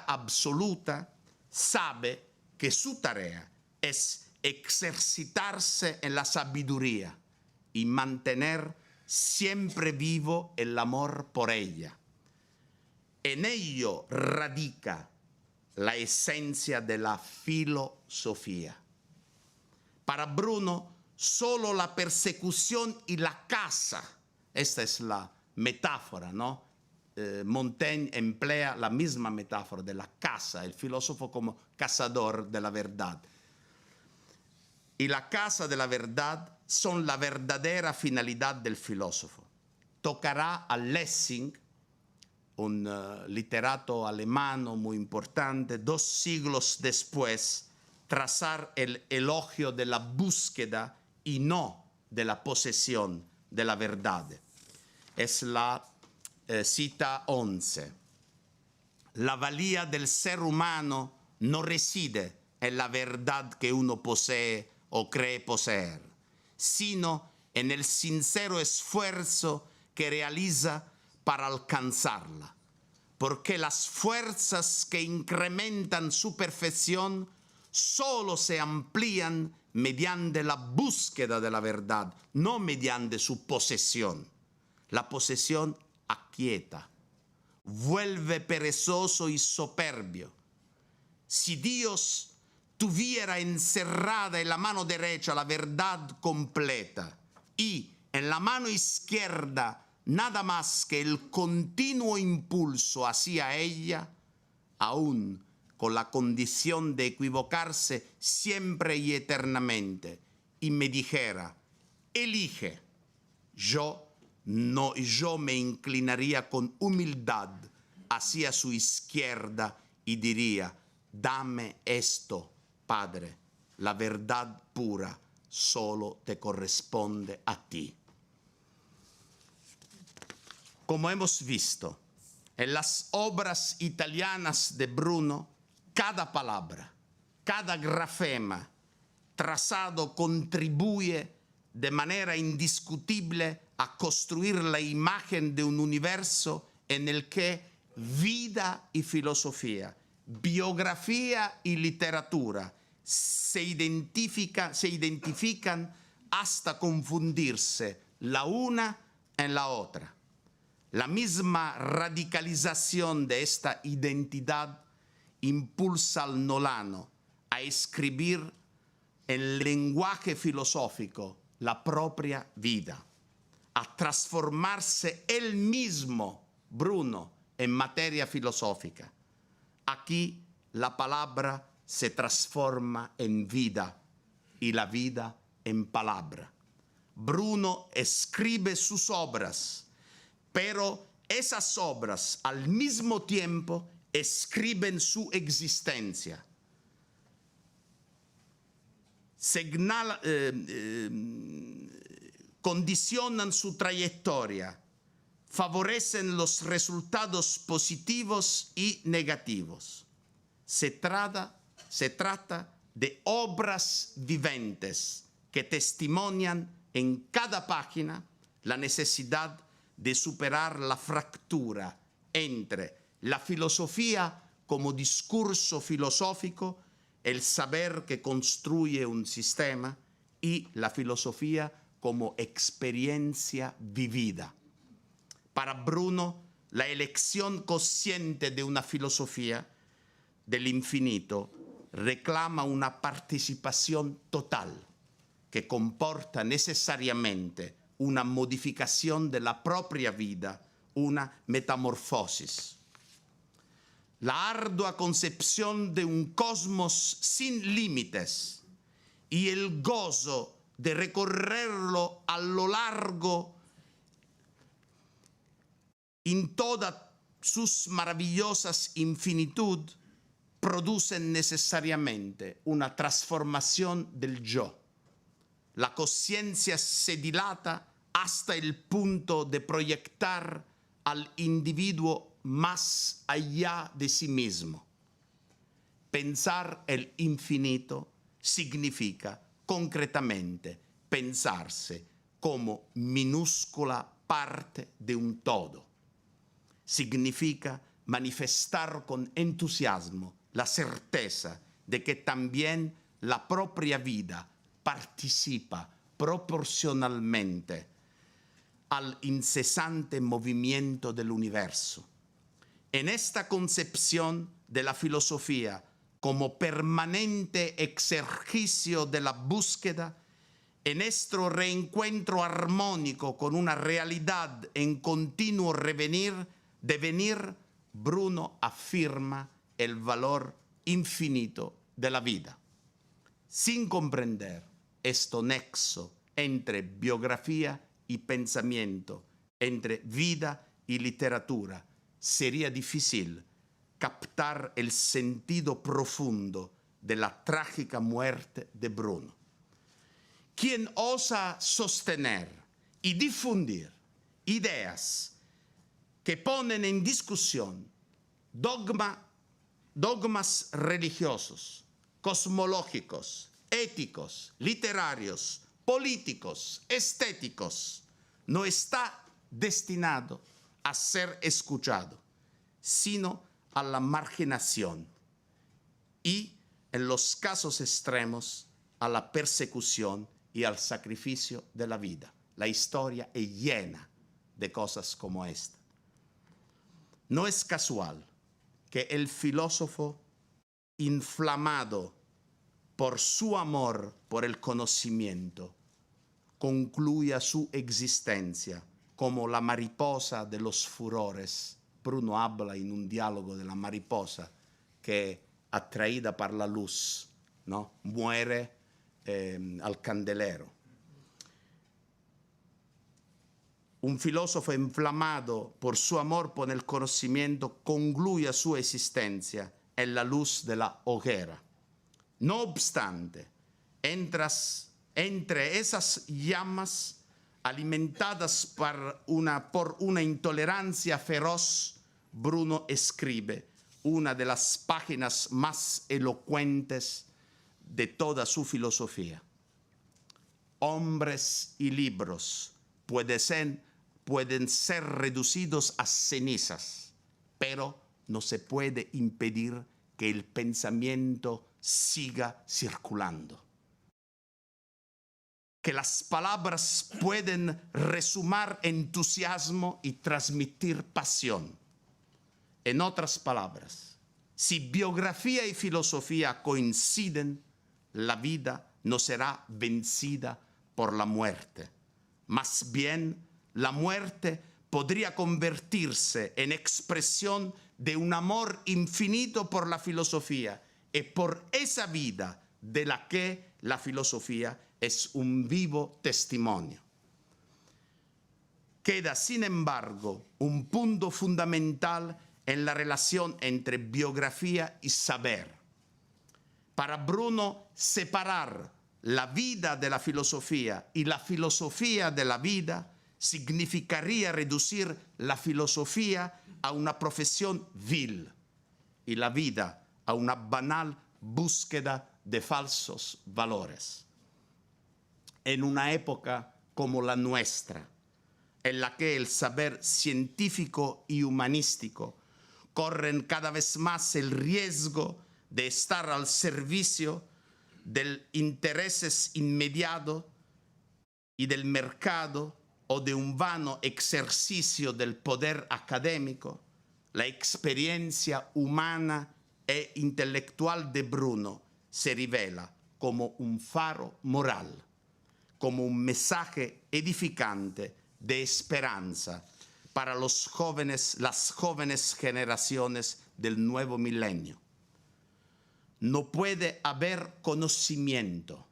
absoluta, sabe que su tarea es ejercitarse en la sabiduría y mantener siempre vivo el amor por ella. En ello radica la esencia de la filosofía. Para Bruno, solo la persecución y la caza, esta es la metáfora, ¿no? Montaigne emplea la misma metáfora de la caza, el filósofo como cazador de la verdad. Y la caza de la verdad son la verdadera finalidad del filósofo. Tocará a Lessing, un literato alemán muy importante, 2 siglos después, trazar el elogio de la búsqueda y no de la posesión de la verdad. Es la cita 11. La valía del ser humano no reside en la verdad que uno posee o cree poseer, sino en el sincero esfuerzo que realiza para alcanzarla, porque las fuerzas que incrementan su perfección solo se amplían mediante la búsqueda de la verdad, no mediante su posesión. La posesión aquieta, vuelve perezoso y soberbio. Si Dios tuviera encerrada en la mano derecha la verdad completa y en la mano izquierda nada más que el continuo impulso hacia ella, aún con la condición de equivocarse siempre y eternamente, y me dijera, elige, yo me inclinaría con humildad hacia su izquierda y diría, dame esto, Padre, la verdad pura solo te corresponde a ti. Como hemos visto, en las obras italianas de Bruno, cada palabra, cada grafema trazado contribuye de manera indiscutible a construir la imagen de un universo en el que vida y filosofía, biografía y literatura se identifican hasta confundirse la una en la otra. La misma radicalización de esta identidad impulsa al nolano a escribir en lenguaje filosófico la propia vida, a transformarse él mismo, Bruno, en materia filosófica. Aquí la palabra se transforma en vida y la vida en palabra. Bruno escribe sus obras, pero esas obras al mismo tiempo escriben su existencia. Condicionan su trayectoria, favorecen los resultados positivos y negativos. Se trata de obras viventes que testimonian en cada página la necesidad de superar la fractura entre la filosofía como discurso filosófico, el saber que construye un sistema, y la filosofía como experiencia vivida. Para Bruno, la elección consciente de una filosofía del infinito reclama una participación total que comporta necesariamente una modificación de la propia vida, una metamorfosis. La ardua concepción de un cosmos sin límites y el gozo de recorrerlo a lo largo en todas sus maravillosas infinitud producen necesariamente una transformación del yo. La conciencia se dilata hasta el punto de proyectar al individuo más allá de sí mismo. Pensar el infinito significa concretamente pensarse como minúscula parte de un todo. Significa manifestar con entusiasmo la certeza de que también la propia vida participa proporcionalmente al incesante movimiento del universo. En esta concepción de la filosofía como permanente ejercicio de la búsqueda, en nuestro reencuentro armónico con una realidad en continuo devenir, Bruno afirma el valor infinito de la vida. Sin comprender este nexo entre biografía y pensamiento, entre vida y literatura, sería difícil captar el sentido profundo de la trágica muerte de Bruno. Quien osa sostener y difundir ideas que ponen en discusión dogmas religiosos, cosmológicos, éticos, literarios, políticos, estéticos, no está destinado a ser escuchado, sino a la marginación y, en los casos extremos, a la persecución y al sacrificio de la vida. La historia es llena de cosas como esta. No es casual que el filósofo, inflamado por su amor por el conocimiento, concluya su existencia como la mariposa de los furores. Bruno habla en un diálogo de la mariposa que, atraída por la luz, ¿no?, muere al candelero. Un filósofo inflamado por su amor por el conocimiento concluye su existencia en la luz de la hoguera. No obstante, entre esas llamas alimentadas por una intolerancia feroz, Bruno escribe una de las páginas más elocuentes de toda su filosofía. Hombres y libros pueden ser reducidos a cenizas, pero no se puede impedir que el pensamiento siga circulando. Que las palabras pueden resumar entusiasmo y transmitir pasión. En otras palabras, si biografía y filosofía coinciden, la vida no será vencida por la muerte. Más bien, la muerte podría convertirse en expresión de un amor infinito por la filosofía y por esa vida de la que la filosofía es un vivo testimonio. Queda, sin embargo, un punto fundamental en la relación entre biografía y saber. Para Bruno, separar la vida de la filosofía y la filosofía de la vida significaría reducir la filosofía a una profesión vil y la vida a una banal búsqueda de falsos valores. En una época como la nuestra, en la que el saber científico y humanístico corren cada vez más el riesgo de estar al servicio de intereses inmediatos y del mercado o de un vano ejercicio del poder académico, la experiencia humana e intelectual de Bruno se revela como un faro moral, como un mensaje edificante de esperanza para las jóvenes generaciones del nuevo milenio. No puede haber conocimiento,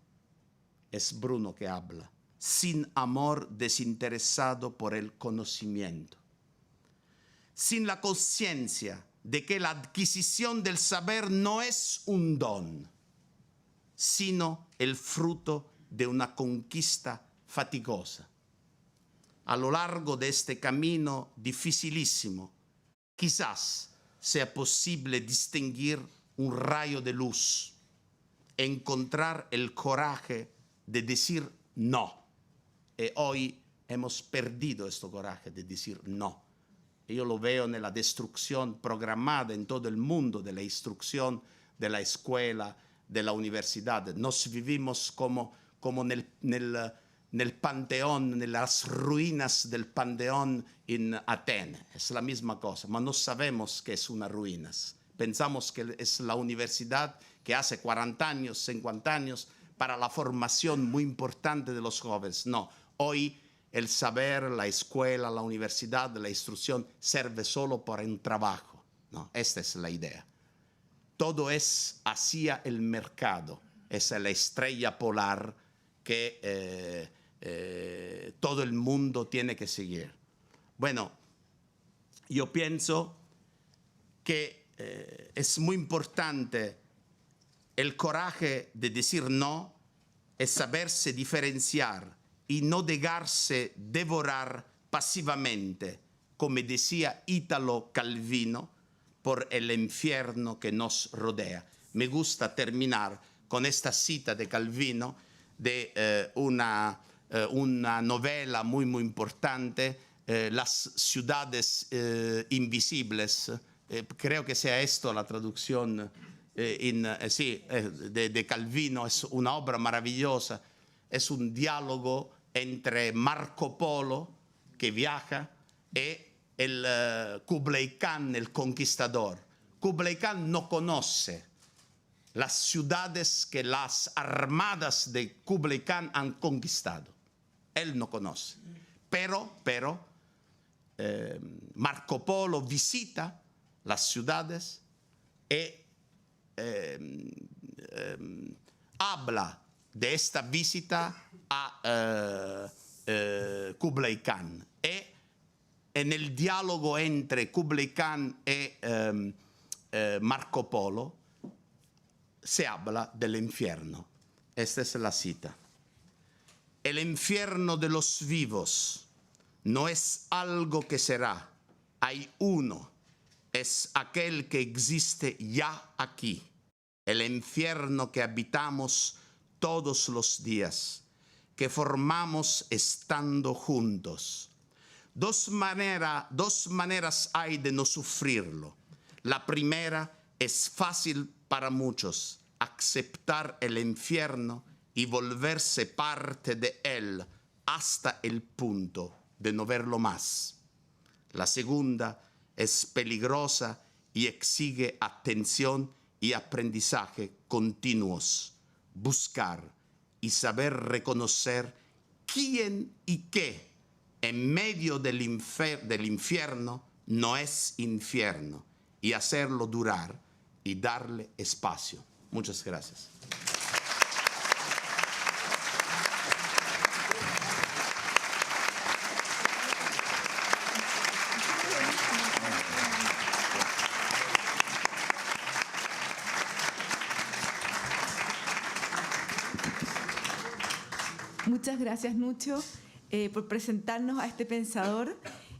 es Bruno que habla, sin amor desinteresado por el conocimiento. Sin la conciencia de que la adquisición del saber no es un don, sino el fruto de una conquista fatigosa. A lo largo de este camino dificilísimo, quizás sea posible distinguir un rayo de luz, encontrar el coraje de decir no. Y hoy hemos perdido este coraje de decir no. Yo lo veo en la destrucción programada en todo el mundo de la instrucción, de la escuela, de la universidad. Nos vivimos como nel Panteón, en las ruinas del Panteón en Atenas. Es la misma cosa, pero no sabemos que es una ruina. Pensamos que es la universidad que hace 40 años, 50 años, para la formación muy importante de los jóvenes. No, hoy el saber, la escuela, la universidad, la instrucción serve solo para un trabajo. No, esta es la idea. Todo es hacia el mercado. Es la estrella polar que todo el mundo tiene que seguir. Bueno, yo pienso que es muy importante el coraje de decir no, es saberse diferenciar y no dejarse devorar pasivamente, como decía Italo Calvino, por el infierno que nos rodea. Me gusta terminar con esta cita de Calvino de una novela muy, muy importante, Las ciudades invisibles. Creo que sea esto la traducción de Calvino. Es una obra maravillosa. Es un diálogo entre Marco Polo, que viaja, y el Kublai Khan, el conquistador. Kublai Khan no conoce las ciudades que las armadas de Kublai Khan han conquistado. Él no conoce. Pero Marco Polo visita las ciudades y habla de esta visita a Kublai Khan. Y en el diálogo entre Kublai Khan y Marco Polo se habla del infierno. Esta es la cita. El infierno de los vivos no es algo que será. Hay uno. Es aquel que existe ya aquí. El infierno que habitamos todos los días, que formamos estando juntos. Dos maneras hay de no sufrirlo. La primera es fácil para muchos, aceptar el infierno y volverse parte de él hasta el punto de no verlo más. La segunda es peligrosa y exige atención y aprendizaje continuos. Buscar y saber reconocer quién y qué en medio del infierno no es infierno, y hacerlo durar y darle espacio. Muchas gracias. Muchas gracias, Nucho, por presentarnos a este pensador.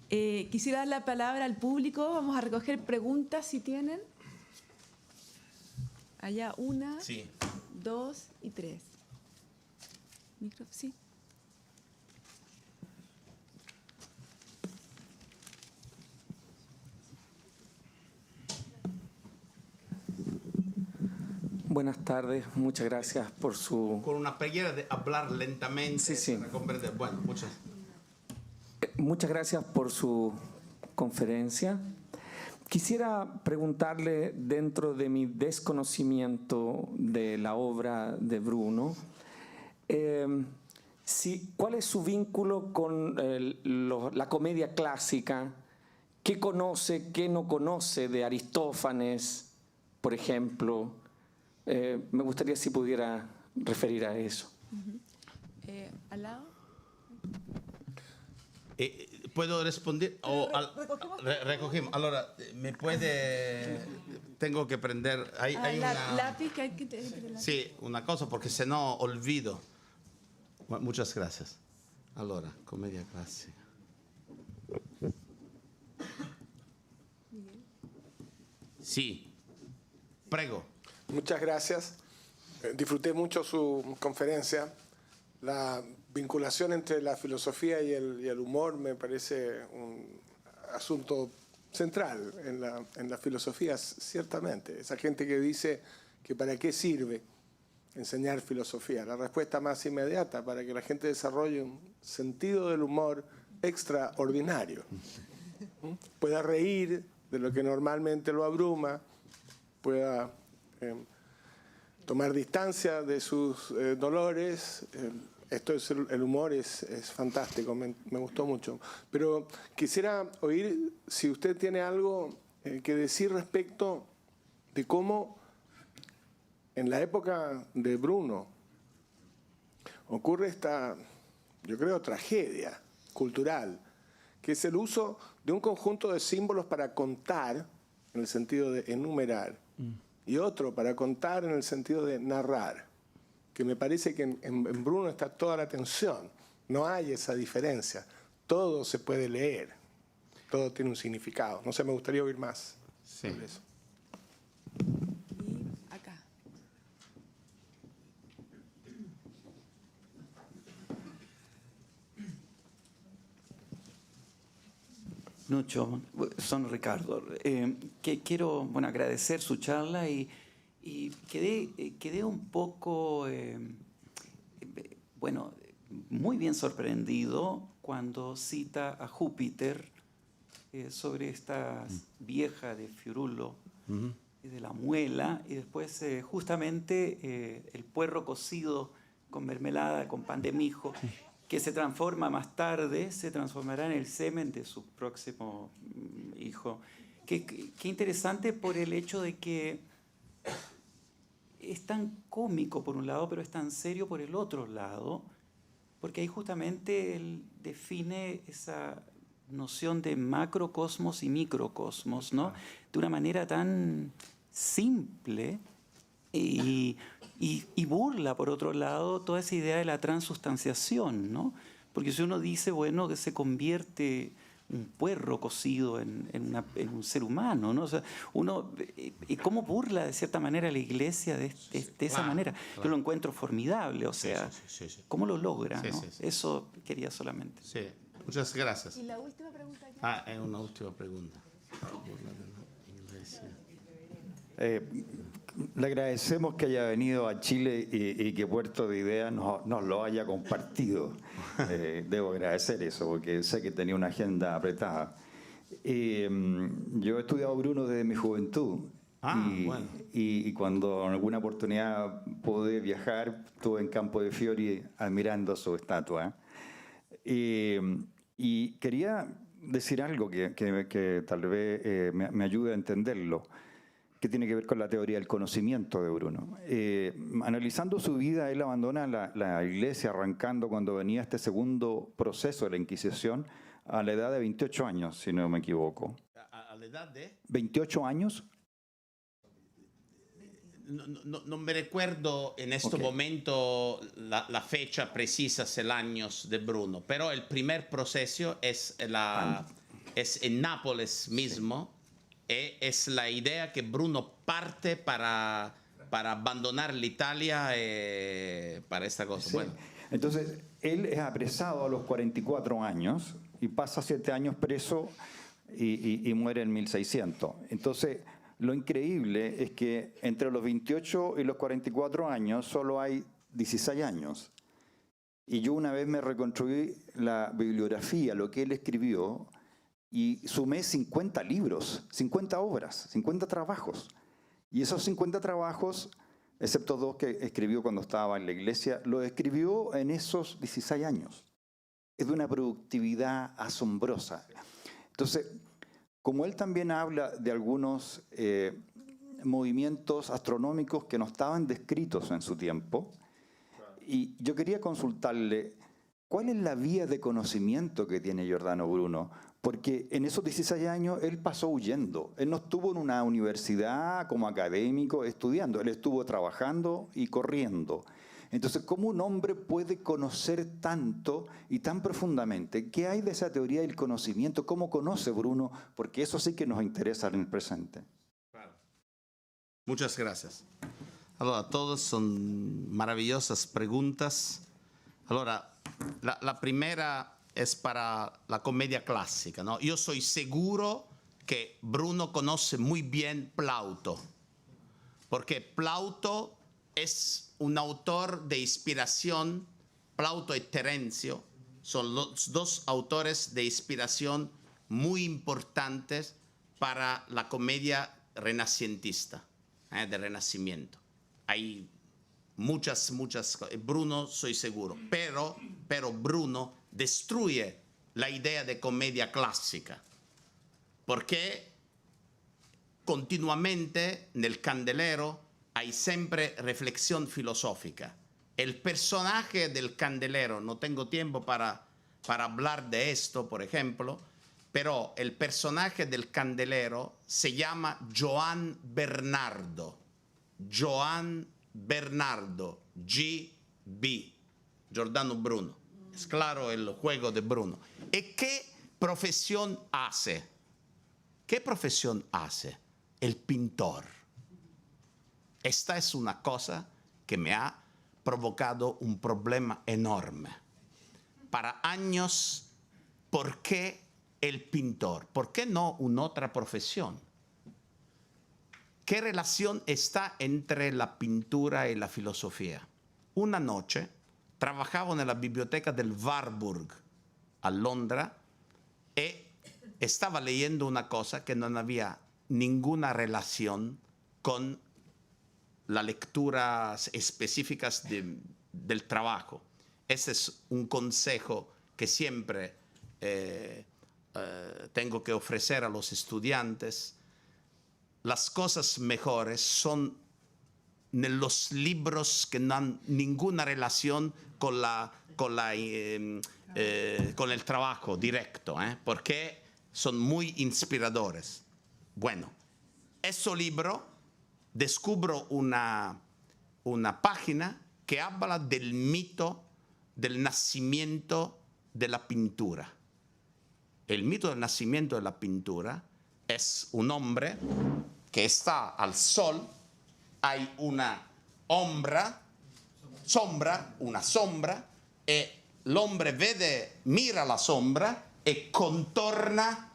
Quisiera dar la palabra al público. Vamos a recoger preguntas si tienen. Allá 1, Sí. 2 y 3. Sí. Buenas tardes, muchas gracias por su... Con una preghiera de hablar lentamente. Sí, sí. Para comprender. Bueno, Muchas gracias por su conferencia. Quisiera preguntarle, dentro de mi desconocimiento de la obra de Bruno, ¿cuál es su vínculo con la comedia clásica? ¿Qué conoce, qué no conoce de Aristófanes, por ejemplo? Me gustaría si pudiera referir a eso. ¿Al lado? ¿Puedo responder? Recogimos. Ahora, ¿me puede...? Tengo que prender... Hay una... lápiz que hay que... Sí, una cosa, porque si no olvido. Muchas gracias. Allora, comedia clásica. Sí, prego. Muchas gracias. Disfruté mucho su conferencia. La vinculación entre la filosofía y el humor me parece un asunto central en la filosofía, ciertamente. Esa gente que dice que para qué sirve enseñar filosofía. La respuesta más inmediata, para que la gente desarrolle un sentido del humor extraordinario. Pueda reír de lo que normalmente lo abruma, pueda tomar distancia de sus dolores. Esto es el humor es fantástico, me gustó mucho. Pero quisiera oír si usted tiene algo que decir respecto de cómo en la época de Bruno ocurre esta, yo creo, tragedia cultural, que es el uso de un conjunto de símbolos para contar, en el sentido de enumerar, y otro para contar en el sentido de narrar, que me parece que en Bruno está toda la tensión. No hay esa diferencia. Todo se puede leer. Todo tiene un significado. No sé, me gustaría oír más sobre eso. Y acá. Nucho, sono Ricardo. Quiero agradecer su charla y quedé un poco, muy bien sorprendido cuando cita a Júpiter sobre esta vieja de Fiorulo, de la muela, y después justamente el puerro cocido con mermelada, con pan de mijo, que se transforma más tarde, se transformará en el semen de su próximo hijo. Qué interesante por el hecho de que es tan cómico por un lado, pero es tan serio por el otro lado, porque ahí justamente él define esa noción de macrocosmos y microcosmos, ¿no? De una manera tan simple y burla, por otro lado, toda esa idea de la transustanciación, ¿no? Porque si uno dice, que se convierte un puerro cocido en un ser humano, ¿no? O sea, ¿cómo burla de cierta manera la Iglesia de esa manera? Claro. Yo lo encuentro formidable, o sea, sí. ¿Cómo lo logra? ¿No? Sí. Eso quería solamente. Sí, muchas gracias. ¿Y la última pregunta ya? Es una última pregunta. Le agradecemos que haya venido a Chile y que Puerto de Ideas nos lo haya compartido. Debo agradecer eso, porque sé que tenía una agenda apretada. Yo he estudiado Bruno desde mi juventud. Bueno. Y cuando en alguna oportunidad pude viajar, estuve en Campo de Fiori admirando su estatua. Y Y quería decir algo que tal vez me ayude a entenderlo, que tiene que ver con la teoría del conocimiento de Bruno. Analizando su vida, él abandona la iglesia arrancando cuando venía este segundo proceso de la Inquisición a la edad de 28 años, si no me equivoco. ¿A la edad de? 28 años. No me recuerdo en este momento la fecha precisa, el año de Bruno, pero el primer proceso es en Nápoles mismo, y es la idea que Bruno parte para abandonar la Italia para esta cosa. Sí. Bueno. Entonces, él es apresado a los 44 años y pasa 7 años preso y muere en 1600. Entonces, lo increíble es que entre los 28 y los 44 años solo hay 16 años. Y yo una vez me reconstruí la bibliografía, lo que él escribió, y sumé 50 libros, 50 obras, 50 trabajos. Y esos 50 trabajos, excepto 2 que escribió cuando estaba en la iglesia, los escribió en esos 16 años. Es de una productividad asombrosa. Entonces, como él también habla de algunos movimientos astronómicos que no estaban descritos en su tiempo, y yo quería consultarle, ¿cuál es la vía de conocimiento que tiene Giordano Bruno? Porque en esos 16 años él pasó huyendo. Él no estuvo en una universidad como académico estudiando, él estuvo trabajando y corriendo. Entonces, ¿cómo un hombre puede conocer tanto y tan profundamente? ¿Qué hay de esa teoría del conocimiento? ¿Cómo conoce Bruno? Porque eso sí que nos interesa en el presente. Claro. Muchas gracias. Allora, todas son maravillosas preguntas. Allora, la primera es para la comedia clásica, ¿no? Yo soy seguro que Bruno conoce muy bien Plauto, porque Plauto es un autor de inspiración. Plauto y Terencio son los 2 autores de inspiración muy importantes para la comedia renacentista, del Renacimiento. Hay muchas, Bruno soy seguro, pero Bruno destruye la idea de comedia clásica, porque continuamente nel Candelero hay siempre reflexión filosófica. El personaje del Candelero, no tengo tiempo para hablar de esto, por ejemplo, pero el personaje del Candelero se llama Joan Bernardo. Joan Bernardo, G.B., Giordano Bruno. Es claro el juego de Bruno. ¿Y qué profesión hace? ¿Qué profesión hace? El pintor. Esta es una cosa que me ha provocado un problema enorme. Para años, ¿por qué el pintor? ¿Por qué no una otra profesión? ¿Qué relación está entre la pintura y la filosofía? Una noche trabajavo nella biblioteca del Warburg a Londra e estaba leyendo una cosa que no había ninguna relación con las lecturas específicas del trabajo. Ese es un consejo que siempre tengo que ofrecer a los estudiantes. Las cosas mejores son en los libros que no han ninguna relación con el trabajo directo, porque son muy inspiradores. Bueno, ese libro descubro una página que habla del mito del nacimiento de la pintura. El mito del nacimiento de la pintura es un hombre que está al sol, hay una sombra, y el hombre mira la sombra y contorna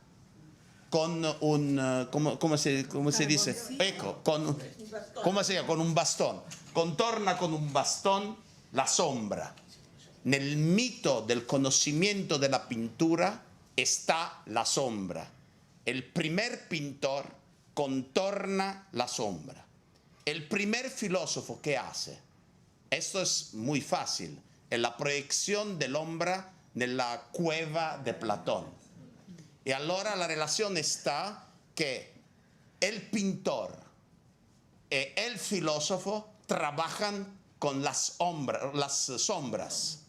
con un, ¿cómo se dice? Ecco, ¿cómo se llama? Con un bastón. Contorna con un bastón la sombra. Nel mito del conocimiento de la pintura está la sombra. El primer pintor contorna la sombra. El primer filósofo, ¿qué hace? Esto es muy fácil. Es la proyección del hombre nella cueva de Platón. Y allora la relación está que el pintor y el filósofo trabajan con las sombras.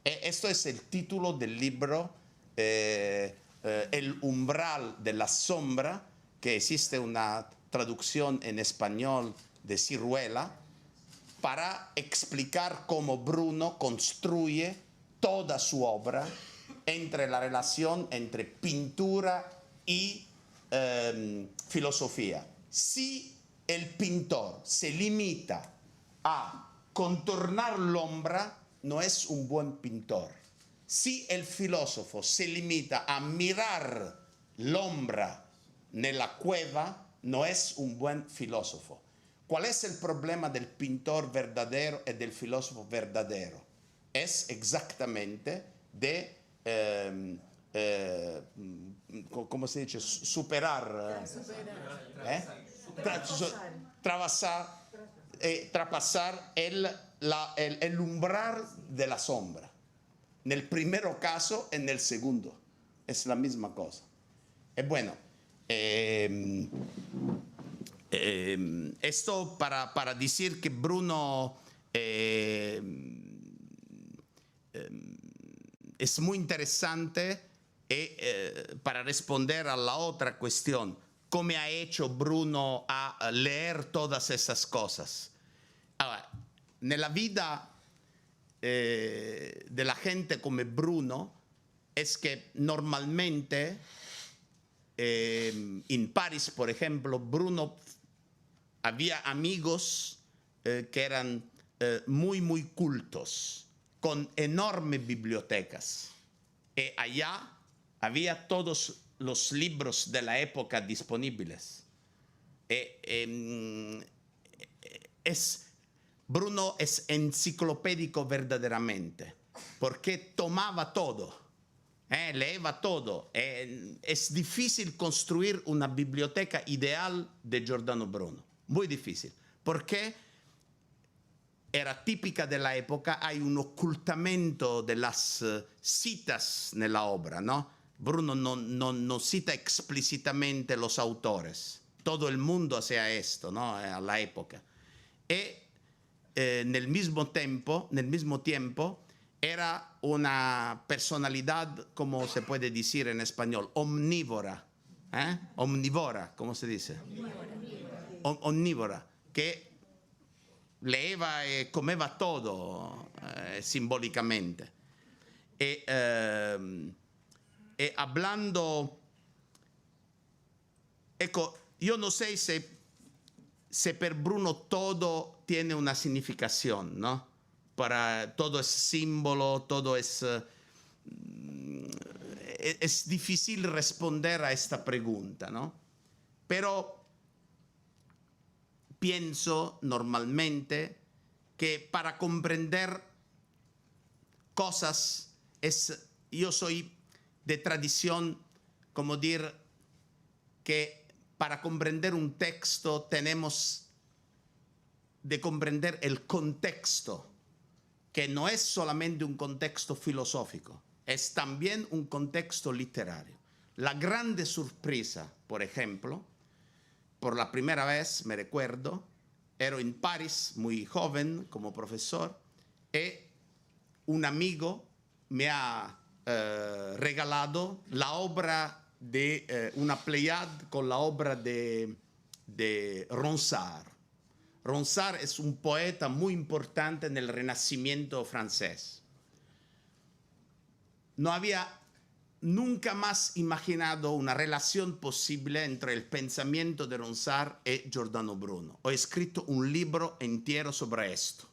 Esto es el título del libro El umbral de la sombra, que existe una traducción en español de Siruela, para explicar cómo Bruno construye toda su obra entre la relación entre pintura y filosofía. Si el pintor se limita a contornar l'ombra, no es un buen pintor. Si el filósofo se limita a mirar l'ombra nella cueva, no es un buen filósofo. ¿Cuál es el problema del pintor verdadero y del filósofo verdadero? Es exactamente de, ¿cómo se dice? Superar. Traspasar el umbral de la sombra. En el primer caso, en el segundo. Es la misma cosa. Bueno, esto para decir que Bruno es muy interesante para responder a la otra cuestión. ¿Cómo ha hecho Bruno a leer todas esas cosas? Allora, nella vida de la gente come Bruno es que normalmente en París, por ejemplo, Bruno había amigos que eran muy cultos, con enormes bibliotecas. Y allá había todos los libros de la época disponibles. Bruno es enciclopédico verdaderamente, porque tomaba todo, leía todo. Es difícil construir una biblioteca ideal de Giordano Bruno, muy difícil, porque era típica de la época, hay un ocultamento de las citas nella obra, ¿no? Bruno no cita explícitamente los autores. Todo el mundo hacía esto, ¿no? A la época. Y nel mismo tiempo era una personalidad, como se puede decir en español, omnívora. Omnívora, ¿cómo se dice? Omnívora, que leeva y comeva todo simbólicamente. Y hablando, yo no sé si per Bruno todo tiene una significación, ¿no? Todo es símbolo, todo es difícil responder a esta pregunta, ¿no? Pero pienso normalmente que para comprender cosas yo soy de tradición, como decir que para comprender un texto tenemos de comprender el contexto, que no es solamente un contexto filosófico, es también un contexto literario. La grande sorpresa, por ejemplo, por la primera vez, me recuerdo, ero en París, muy joven, como profesor, y un amigo me ha regalado la obra de una Pléiade con la obra de Ronsard. Ronsard es un poeta muy importante en el Renacimiento francés. No había nunca más imaginado una relación posible entre el pensamiento de Ronsard y Giordano Bruno. He escrito un libro entero sobre esto,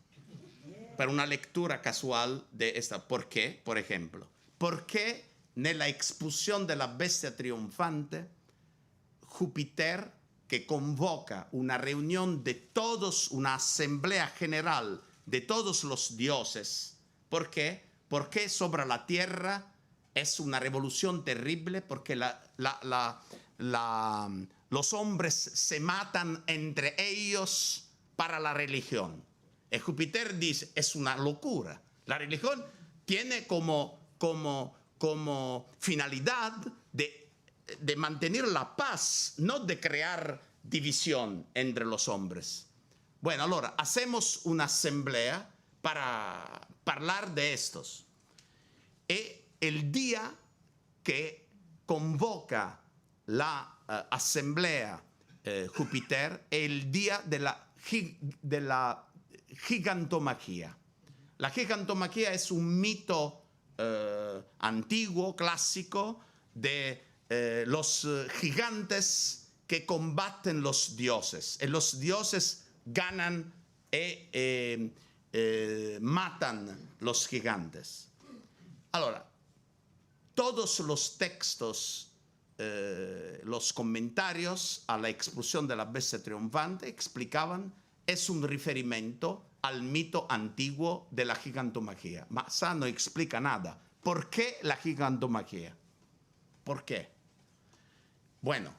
para una lectura casual de esta. ¿Por qué? Por ejemplo, porque nella expulsión de la bestia triunfante, Júpiter, que convoca una reunión de todos, una asamblea general de todos los dioses. ¿Por qué? Porque sobre la tierra es una revolución terrible, porque los hombres se matan entre ellos para la religión. Y Júpiter dice, es una locura. La religión tiene como como finalidad de mantener la paz, no de crear división entre los hombres. Bueno, allora, hacemos una asamblea para hablar de estos. Y el día que convoca la asamblea Júpiter es el día de la gigantomachía. La gigantomachía es un mito antiguo, clásico, de los gigantes que combaten los dioses. Y los dioses ganan y matan los gigantes. Allora, todos los textos, los comentarios a la expulsión de la bestia triunfante explicaban es un riferimento al mito antiguo de la gigantomachía. Ma Sá no explica nada. ¿Por qué la gigantomachía? ¿Por qué? Bueno,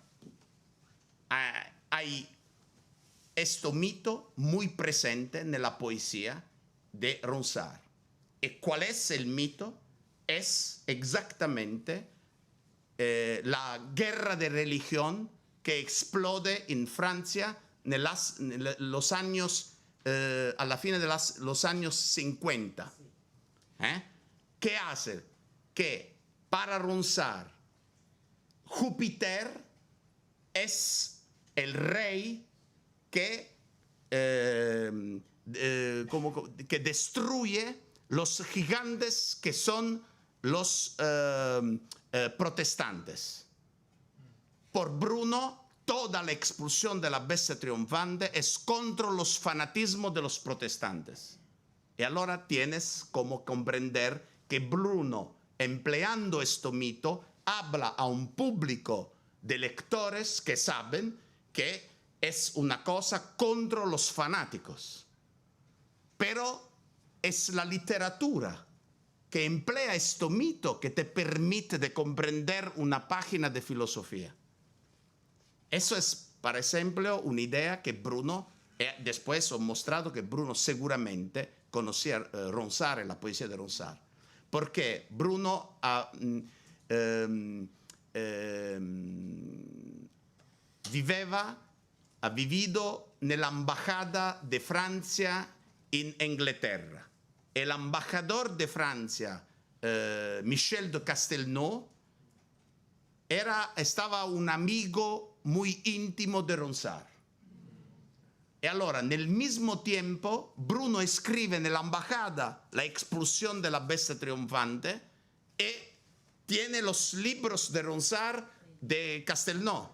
hay este mito muy presente en la poesía de Ronsard. ¿Y cuál es el mito? Es exactamente la guerra de religión que explode en Francia en los años, a la fin de los años 50. ¿Qué hace? Que para Ronsard, Júpiter es el rey que destruye los gigantes que son los protestantes. Por Bruno, toda la expulsión de la bestia triunfante es contra los fanatismos de los protestantes. Y ahora tienes como comprender que Bruno, empleando este mito, habla a un público de lectores que saben que es una cosa contra los fanáticos. Pero es la literatura que emplea este mito que te permite de comprender una página de filosofía. Eso es, por ejemplo, una idea que Bruno, después he mostrado que Bruno seguramente conocía Ronsard y la poesía de Ronsard. Porque Bruno ha vivido nella embajada de Francia en Inglaterra. El embajador de Francia, Michel de Castelnau, estaba un amigo muy íntimo de Ronsard. Y allora, nel mismo tiempo, Bruno escribe nella embajada la expulsión de la bestia triunfante y tiene los libros de Ronsard de Castelnau.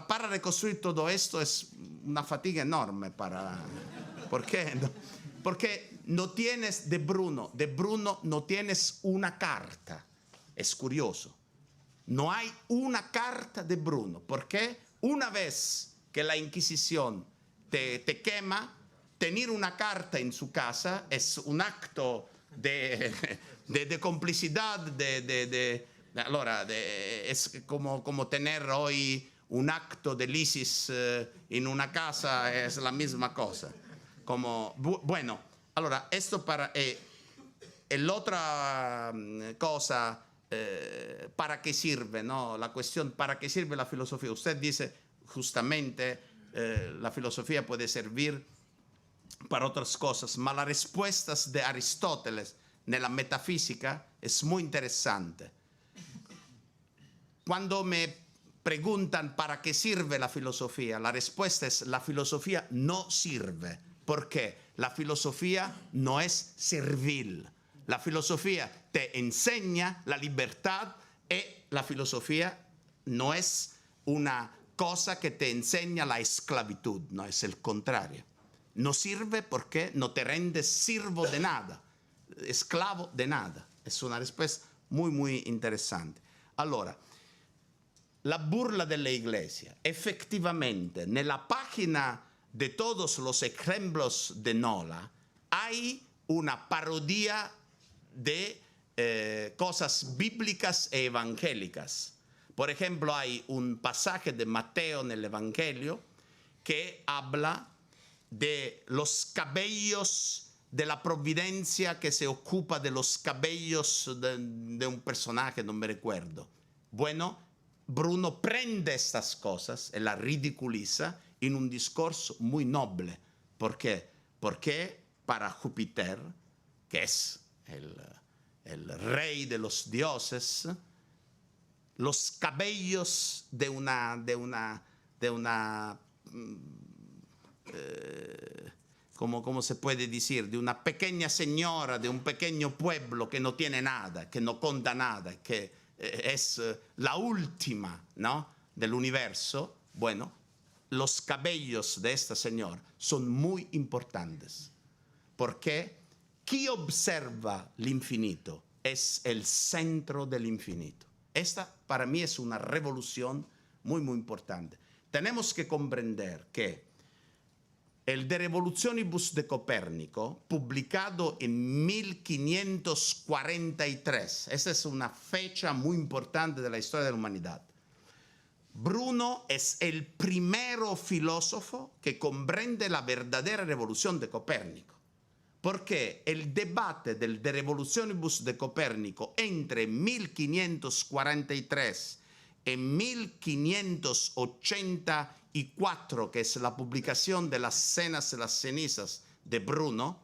Para reconstruir todo esto es una fatiga enorme. ¿Por qué? Porque no tienes de Bruno no tienes una carta. Es curioso. No hay una carta de Bruno, porque una vez que la Inquisición te quema, tener una carta en su casa es un acto de complicidad, es como tener hoy un acto del ISIS en una casa, es la misma cosa. Bueno, allora, esto para... la otra cosa, ¿para qué sirve? ¿No? La cuestión, ¿para qué sirve la filosofía? Usted dice, justamente, la filosofía puede servir para otras cosas, pero las respuestas de Aristóteles en la metafísica es muy interesante. Cuando me preguntan para qué sirve la filosofía, la respuesta es la filosofía no sirve. ¿Por qué? La filosofía no es servil. La filosofía te enseña la libertad y la filosofía no es una cosa que te enseña la esclavitud, no es el contrario. No sirve porque no te rendes siervo de nada, esclavo de nada. Es una respuesta muy, muy interesante. Allora, la burla de la Iglesia. Efectivamente, en la página de todos los ejemplos de Nola hay una parodia de cosas bíblicas e evangélicas. Por ejemplo, hay un pasaje de Mateo en el Evangelio que habla de los cabellos de la providencia que se ocupa de los cabellos de un personaje, no me recuerdo. Bueno, Bruno prende estas cosas y las ridiculiza en un discurso muy noble. ¿Por qué? Porque para Júpiter, que es el rey de los dioses, los cabellos de una ¿cómo se puede decir? De una pequeña señora, de un pequeño pueblo que no tiene nada, que no conta nada, que es la última, ¿no?, del universo. Bueno, los cabellos de esta señora son muy importantes, porque quien observa el infinito es el centro del infinito. Esta para mí es una revolución muy, muy importante. Tenemos que comprender que el De Revolutionibus de Copérnico, publicado en 1543, esa es una fecha muy importante de la historia de la humanidad. Bruno es el primero filósofo que comprende la verdadera revolución de Copérnico, porque el debate del De Revolutionibus de Copérnico entre 1543 y 1584, que es la publicación de las Cenas y las Cenizas de Bruno,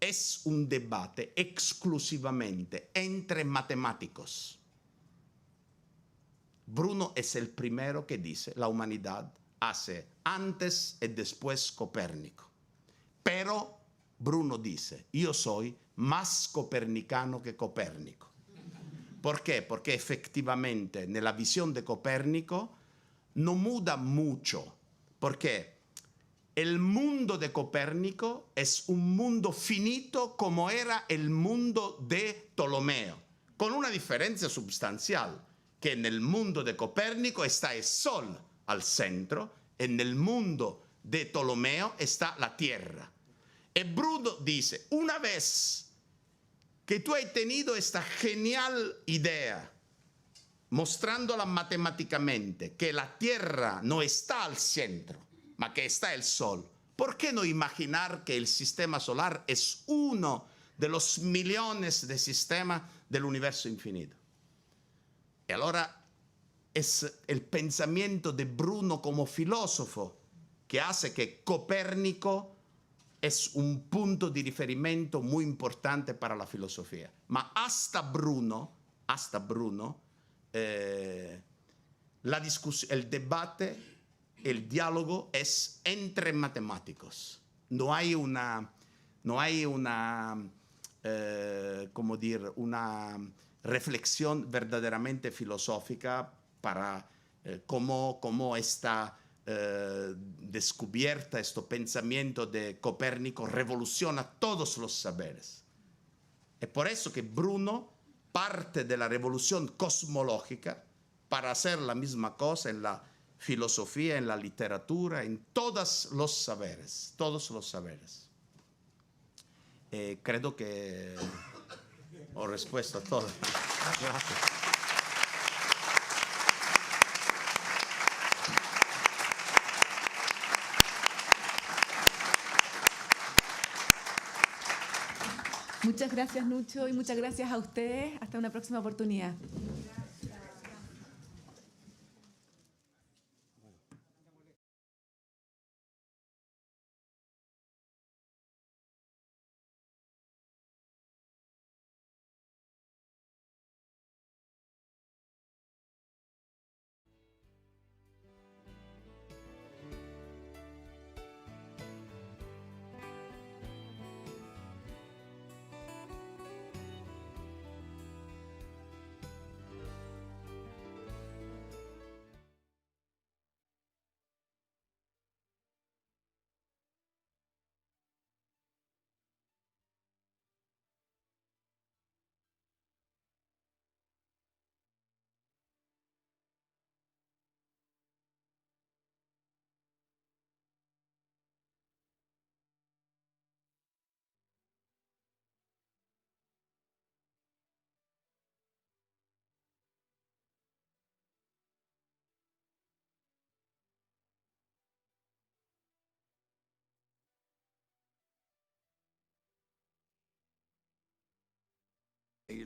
es un debate exclusivamente entre matemáticos. Bruno es el primero que dice la humanidad hace antes y después Copérnico. Pero Bruno dice, yo soy más copernicano que Copérnico. ¿Por qué? Porque efectivamente en la visión de Copérnico no muda mucho, porque el mundo de Copérnico es un mundo finito como era el mundo de Ptolomeo, con una diferencia sustancial, que en el mundo de Copérnico está el Sol al centro, en el mundo de Ptolomeo está la Tierra. Y Bruno dice, una vez que tú has tenido esta genial idea, mostrándola matemáticamente, que la Tierra no está al centro, ma que está el Sol, ¿por qué no imaginar que el sistema solar es uno de los millones de sistemas del universo infinito? Y ahora es el pensamiento de Bruno como filósofo que hace que Copérnico es un punto de riferimento muy importante para la filosofía. Ma hasta Bruno, la discusión, el debate, el diálogo es entre matemáticos. No hay una reflexión verdaderamente filosófica para cómo esta descubierta, este pensamiento de Copérnico revoluciona todos los saberes. Es por eso que Bruno parte de la revolución cosmológica para hacer la misma cosa en la filosofía, en la literatura, en todos los saberes, Credo que ho respuesto a todo. Gracias. Muchas gracias, Nucho, y muchas gracias a ustedes. Hasta una próxima oportunidad.